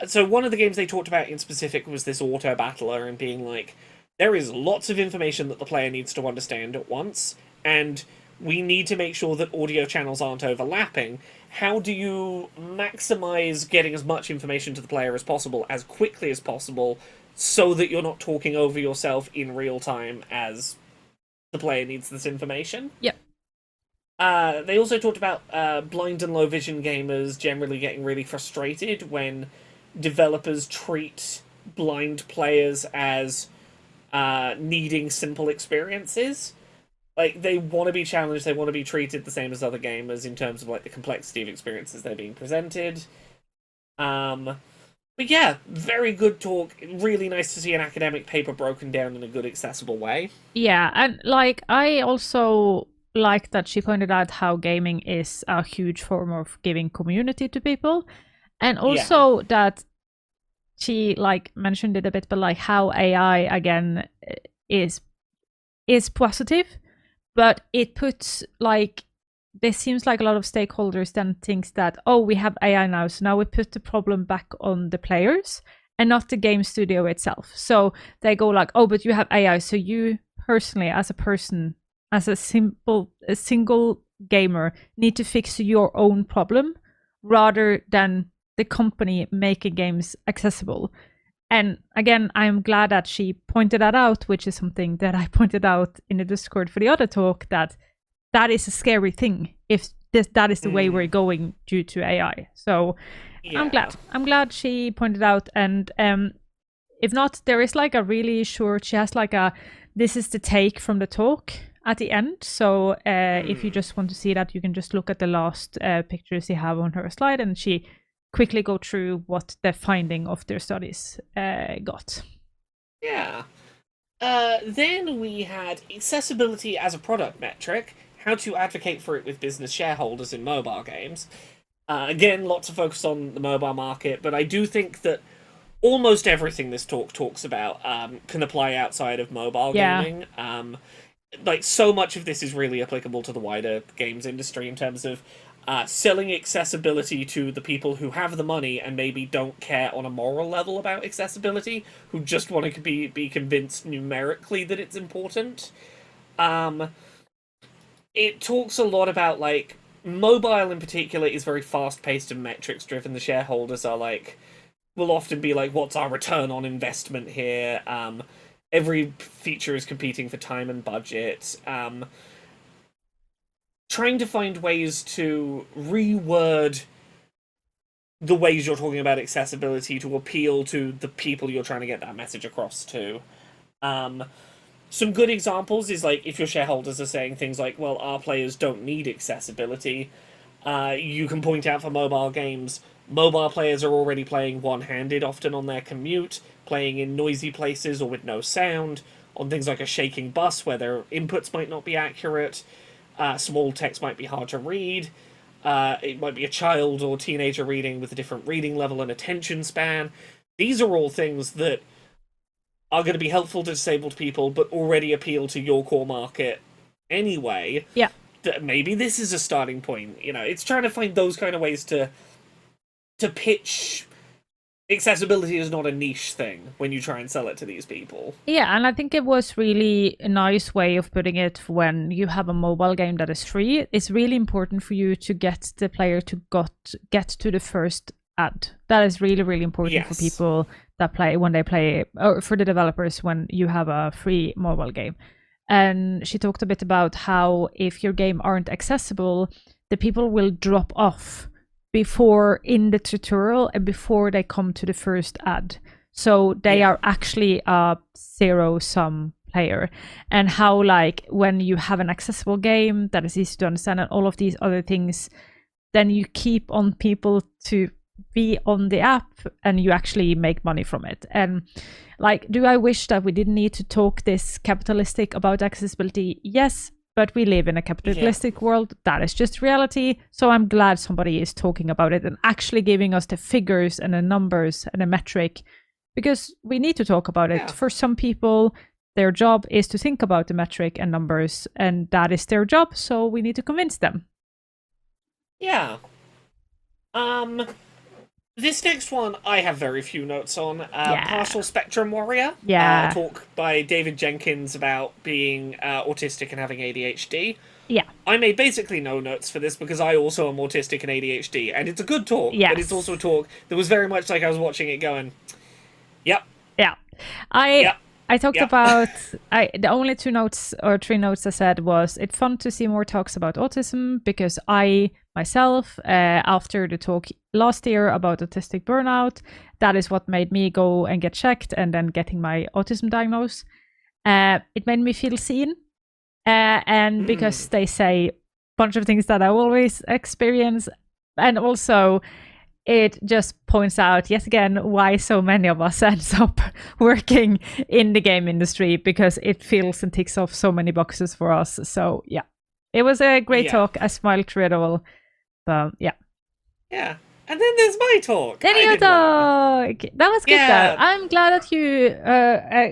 so one of the games they talked about in specific was this auto battler, and being like, there is lots of information that the player needs to understand at once, and we need to make sure that audio channels aren't overlapping. How do you maximize getting as much information to the player as possible, as quickly as possible, so that you're not talking over yourself in real time as the player needs this information? Yep. They also talked about blind and low vision gamers generally getting really frustrated when developers treat blind players as needing simple experiences. Like, they want to be challenged, they want to be treated the same as other gamers in terms of like the complexity of experiences they're being presented. But yeah, very good talk. Really nice to see an academic paper broken down in a good, accessible way. Yeah, and like I also like that she pointed out how gaming is a huge form of giving community to people, and Yeah. also that she like mentioned it a bit, but like how AI again is positive, but it puts like there seems like a lot of stakeholders then thinks that, oh, we have AI now, so now we put the problem back on the players and not the game studio itself. So they go like, oh, but you have AI, so you personally, as a person, as a single gamer, need to fix your own problem rather than the company making games accessible. And again, I'm glad that she pointed that out, which is something that I pointed out in the Discord for the other talk, that is a scary thing if that is the way we're going due to AI. So I'm Yeah. glad. I'm glad she pointed out. And if not, there is like a really short, she has like a, this is the take from the talk at the end. So if you just want to see that, you can just look at the last pictures you have on her slide, and she quickly go through what the finding of their studies got. Yeah. Then we had accessibility as a product metric, how to advocate for it with business shareholders in mobile games. Again, lots of focus on the mobile market, but I do think that almost everything this talk talks about can apply outside of mobile Yeah. gaming. Like, so much of this is really applicable to the wider games industry in terms of selling accessibility to the people who have the money and maybe don't care on a moral level about accessibility, who just want to be convinced numerically that it's important. Um, it talks a lot about, like, mobile in particular is very fast paced and metrics driven. The shareholders are like, will often be like, what's our return on investment here? Every feature is competing for time and budget. Trying to find ways to reword the ways you're talking about accessibility to appeal to the people you're trying to get that message across to. Um, some good examples is like if your shareholders are saying things like, well, our players don't need accessibility, you can point out for mobile games, mobile players are already playing one-handed often on their commute, playing in noisy places or with no sound, on things like a shaking bus where their inputs might not be accurate, small text might be hard to read, it might be a child or teenager reading with a different reading level and attention span. These are all things that are going to be helpful to disabled people but already appeal to your core market anyway. Yeah. That maybe this is a starting point. You know, it's trying to find those kind of ways to pitch accessibility is not a niche thing when you try and sell it to these people. Yeah, and I think it was really a nice way of putting it. When you have a mobile game that is free, it's really important for you to get the player to get to the first ad. That is really, really important for people that play when they play, or for the developers when you have a free mobile game. And she talked a bit about how if your game aren't accessible, the people will drop off before in the tutorial and before they come to the first ad. So they are actually a zero-sum player. And how, like, when you have an accessible game that is easy to understand and all of these other things, then you keep on people to be on the app and you actually make money from it. And like, do I wish that we didn't need to talk this capitalistic about accessibility? Yes, but we live in a capitalistic world. That is just reality. So I'm glad somebody is talking about it and actually giving us the figures and the numbers and the metric, because we need to talk about it. For some people, their job is to think about the metric and numbers, and that is their job. So we need to convince them. Yeah. This next one I have very few notes on. Partial Spectrum Warrior. A talk by David Jenkins about being autistic and having ADHD. Yeah. I made basically no notes for this because I also am autistic and ADHD, and it's a good talk, but it's also a talk that was very much like I was watching it going, yep. Yeah. I talked about the only 2 notes or 3 notes I said was it's fun to see more talks about autism, because I myself, after the talk last year about autistic burnout, that is what made me go and get checked and then getting my autism diagnosed. It made me feel seen, and because they say a bunch of things that I always experience, and also it just points out yet again why so many of us ends up working in the game industry, because it fills and ticks off so many boxes for us. So yeah, it was a great talk. I smiled through it all. But yeah. Yeah. And then there's my talk. Then your talk. That was good though. I'm glad that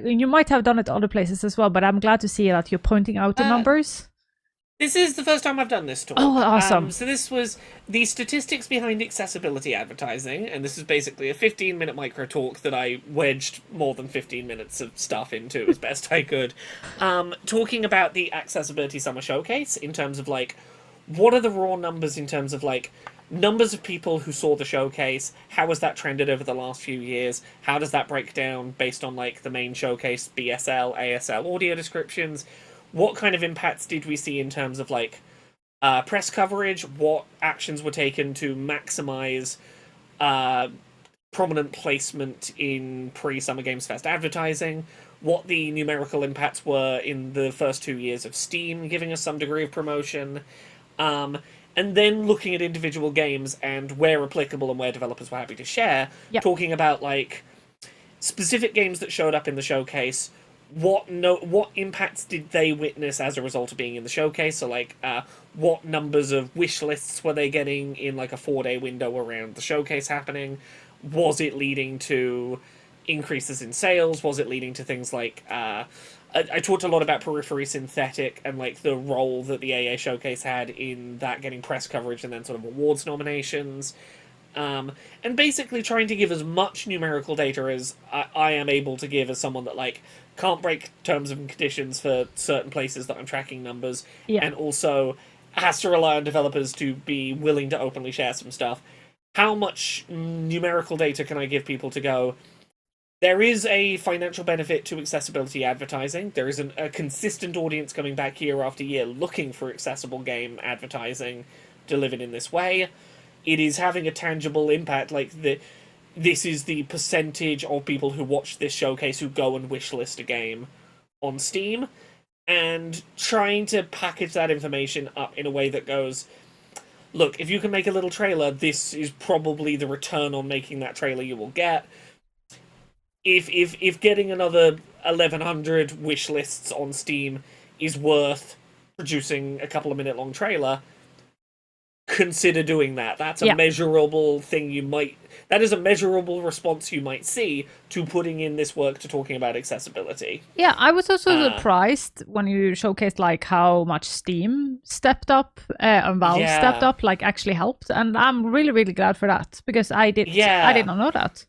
you might have done it other places as well, but I'm glad to see that you're pointing out the numbers. This is the first time I've done this talk. Oh, awesome. So this was the statistics behind accessibility advertising, and this is basically a 15-minute micro talk that I wedged more than 15 minutes of stuff into as best I could. Talking about the Accessibility Summer Showcase in terms of, like, what are the raw numbers in terms of, like, numbers of people who saw the showcase, how has that trended over the last few years, how does that break down based on, like, the main showcase, BSL, ASL audio descriptions, what kind of impacts did we see in terms of, like, press coverage, what actions were taken to maximize prominent placement in pre-Summer Games Fest advertising, what the numerical impacts were in the first 2 years of Steam, giving us some degree of promotion, and then looking at individual games and where applicable and where developers were happy to share, talking about, like, specific games that showed up in the showcase, what impacts did they witness as a result of being in the showcase? So, like, what numbers of wish lists were they getting in, like, a 4-day window around the showcase happening? Was it leading to increases in sales? Was it leading to things like... I talked a lot about Periphery Synthetic and, like, the role that the AA Showcase had in that getting press coverage and then sort of awards nominations. And basically trying to give as much numerical data as I am able to give as someone that, like, can't break terms and conditions for certain places that I'm tracking numbers, and also has to rely on developers to be willing to openly share some stuff. How much numerical data can I give people to go, there is a financial benefit to accessibility advertising. There is a consistent audience coming back year after year looking for accessible game advertising delivered in this way. It is having a tangible impact, like this is the percentage of people who watch this showcase who go and wishlist a game on Steam, and trying to package that information up in a way that goes, look, if you can make a little trailer, this is probably the return on making that trailer you will get. If getting another 1,100 wish lists on Steam is worth producing a couple of minute long trailer, consider doing that. That's a measurable thing that is a measurable response you might see to putting in this work to talking about accessibility. Yeah, I was also surprised when you showcased, like, how much Steam stepped up and Valve stepped up, like, actually helped, and I'm really, really glad for that, because I did not know that.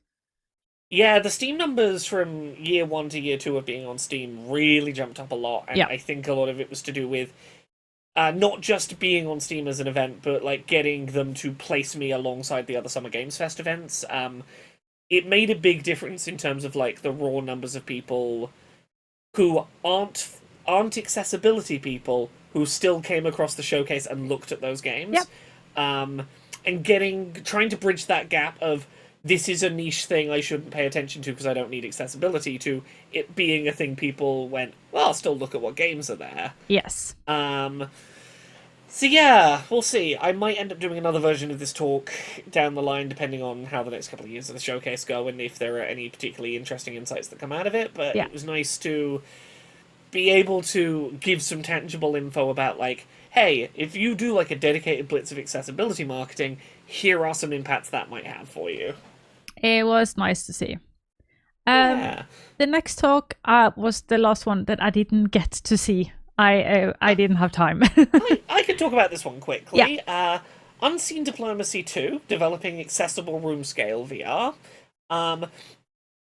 Yeah, the Steam numbers from year 1 to year 2 of being on Steam really jumped up a lot, and I think a lot of it was to do with not just being on Steam as an event, but, like, getting them to place me alongside the other Summer Games Fest events. It made a big difference in terms of, like, the raw numbers of people who aren't accessibility people who still came across the showcase and looked at those games. And trying to bridge that gap of, this is a niche thing I shouldn't pay attention to because I don't need accessibility, to it being a thing people went, well, I'll still look at what games are there. Yes. So yeah, we'll see. I might end up doing another version of this talk down the line, depending on how the next couple of years of the showcase go and if there are any particularly interesting insights that come out of it, but it was nice to be able to give some tangible info about, like, hey, if you do, like, a dedicated blitz of accessibility marketing, here are some impacts that might have for you. It was nice to see. The next talk was the last one that I didn't get to see. I didn't have time. I could talk about this one quickly. Unseen Diplomacy 2, developing accessible room scale VR.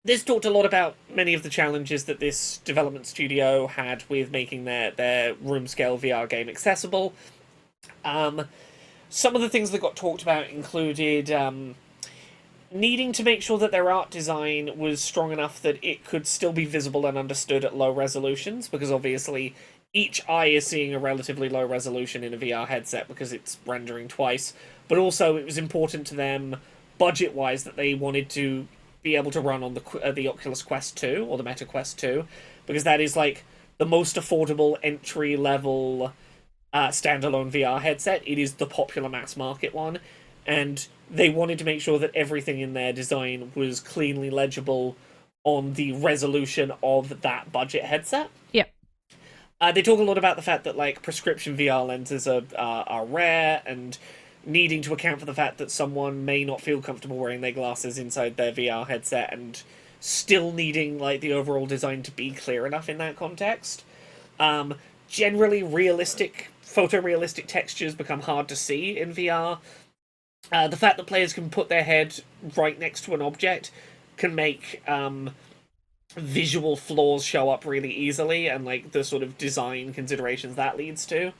This talked a lot about many of the challenges that this development studio had with making their room scale VR game accessible. Some of the things that got talked about included needing to make sure that their art design was strong enough that it could still be visible and understood at low resolutions, because obviously each eye is seeing a relatively low resolution in a VR headset because it's rendering twice, but also it was important to them, budget-wise, that they wanted to be able to run on the Oculus Quest 2, or the Meta Quest 2, because that is, like, the most affordable entry-level standalone VR headset. It is the popular mass market one. and they wanted to make sure that everything in their design was cleanly legible on the resolution of that budget headset. Yeah. They talk a lot about the fact that like prescription VR lenses are rare, and needing to account for the fact that someone may not feel comfortable wearing their glasses inside their VR headset, and still needing like the overall design to be clear enough in that context. Generally, photorealistic textures become hard to see in VR. The fact that players can put their head right next to an object can make visual flaws show up really easily, and like the sort of design considerations that leads to.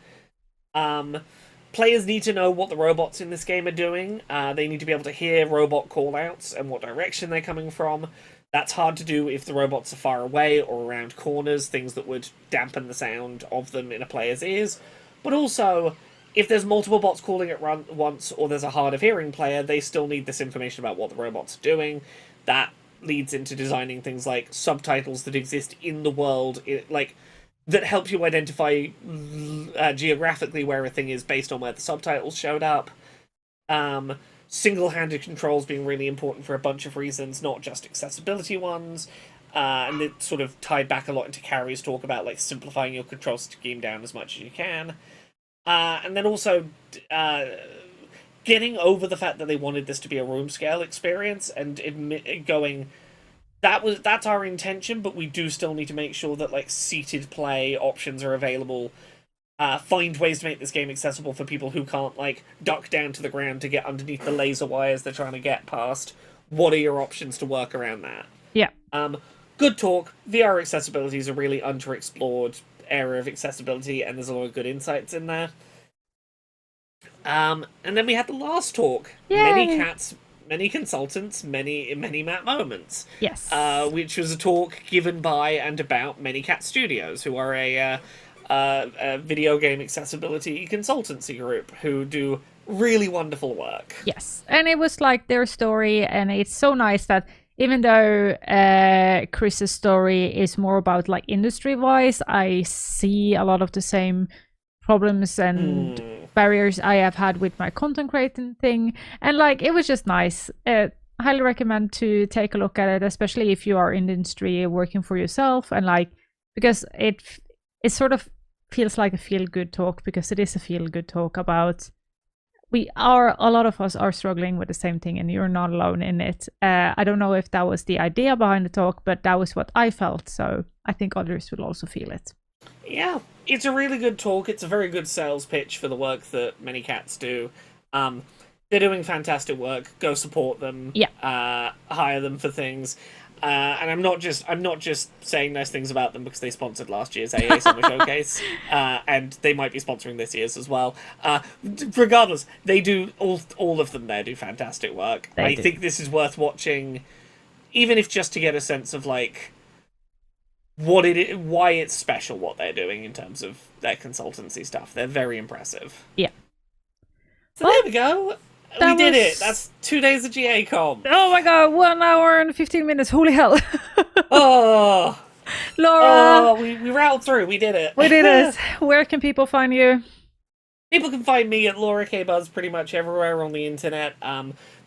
Players need to know what the robots in this game are doing. They need to be able to hear robot callouts and what direction they're coming from. That's hard to do if the robots are far away or around corners, things that would dampen the sound of them in a player's ears. But also, if there's multiple bots calling at once, or there's a hard of hearing player, they still need this information about what the robots are doing. That leads into designing things like subtitles that exist in the world, like that help you identify geographically where a thing is based on where the subtitles showed up. Single-handed controls being really important for a bunch of reasons, not just accessibility ones. And it sort of tied back a lot into Carrie's talk about like simplifying your control scheme down as much as you can. And then also getting over the fact that they wanted this to be a room scale experience, and going, that's our intention, but we do still need to make sure that like seated play options are available. Find ways to make this game accessible for people who can't like duck down to the ground to get underneath the laser wires they're trying to get past. What are your options to work around that? Yeah. Good talk. VR accessibility is a really underexplored area of accessibility, and there's a lot of good insights in there. And then we had the last talk. Yay! Many cats, many consultants, many Matt moments. Yes. Which was a talk given by and about Many Cat Studios, who are a video game accessibility consultancy group who do really wonderful work. Yes, and it was like their story, and it's so nice that even though Chris's story is more about like industry-wise, I see a lot of the same problems and barriers I have had with my content creating thing, and like it was just nice. Highly recommend to take a look at it, especially if you are in the industry working for yourself, and like because it sort of feels like a feel-good talk, because it is a feel-good talk about a lot of us are struggling with the same thing, and you're not alone in it. I don't know if that was the idea behind the talk, but that was what I felt, so I think others will also feel it. Yeah, it's a really good talk. It's a very good sales pitch for the work that Many Cats do. They're doing fantastic work. Go support them. Yeah. Hire them for things. And I'm not just saying nice things about them because they sponsored last year's AA Summer Showcase, and they might be sponsoring this year's as well. Regardless, they do all of them there do fantastic work. I think this is worth watching, even if just to get a sense of like why it's special what they're doing in terms of their consultancy stuff. They're very impressive. Yeah. So there we go. We did it. That's 2 days of GA-Com. Oh my god, 1 hour and 15 minutes. Holy hell. Oh. Laura. Oh, we rattled through. We did it. We did it. Where can people find you? People can find me at Laura K. Buzz pretty much everywhere on the internet.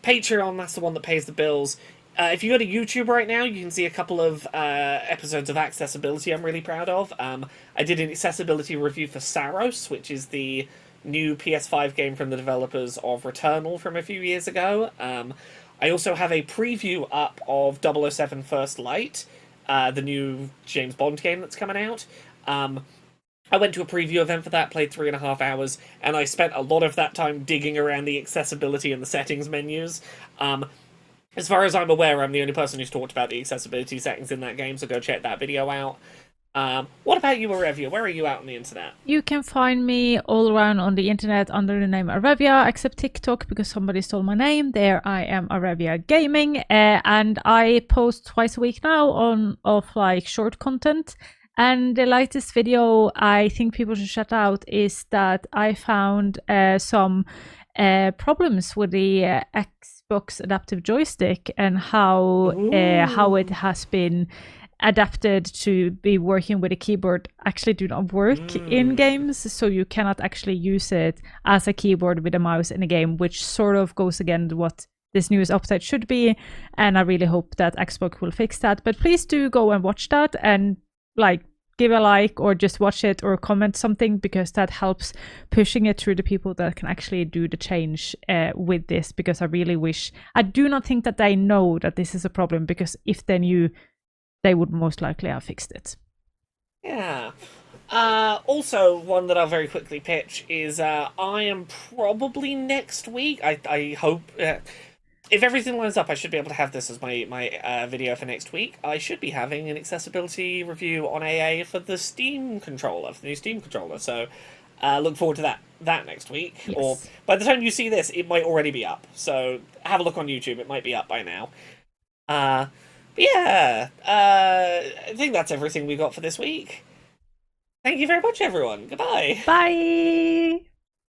Patreon, that's the one that pays the bills. If you go to YouTube right now, you can see a couple of episodes of Accessibility I'm really proud of. I did an accessibility review for Saros, which is the new PS5 game from the developers of Returnal from a few years ago. I also have a preview up of 007 First Light, the new James Bond game that's coming out. I went to a preview event for that, played 3.5 hours, and I spent a lot of that time digging around the accessibility and the settings menus. As far as I'm aware, I'm the only person who's talked about the accessibility settings in that game, so go check that video out. What about you, Arevia? Where are you out on the internet? You can find me all around on the internet under the name Arevia, except TikTok, because somebody stole my name. There I am, Arevia Gaming, and I post twice a week now of like short content. And the latest video I think people should check out is that I found some problems with the Xbox adaptive joystick, and how it has been adapted to be working with a keyboard actually do not work in games, so you cannot actually use it as a keyboard with a mouse in a game, which sort of goes against what this newest update should be, and I really hope that Xbox will fix that. But please do go and watch that and like give a like or just watch it or comment something, because that helps pushing it through the people that can actually do the change with this, because I do not think that they know that this is a problem, because if they knew, they would most likely have fixed it. Yeah. Also, one that I'll very quickly pitch is I am probably next week. I hope if everything lines up, I should be able to have this as my video for next week. I should be having an accessibility review on AA for the Steam controller, for the new Steam controller. So look forward to that next week. Yes. Or by the time you see this, it might already be up. So have a look on YouTube. It might be up by now. But yeah, I think that's everything we got for this week. Thank you very much, everyone. Goodbye. Bye.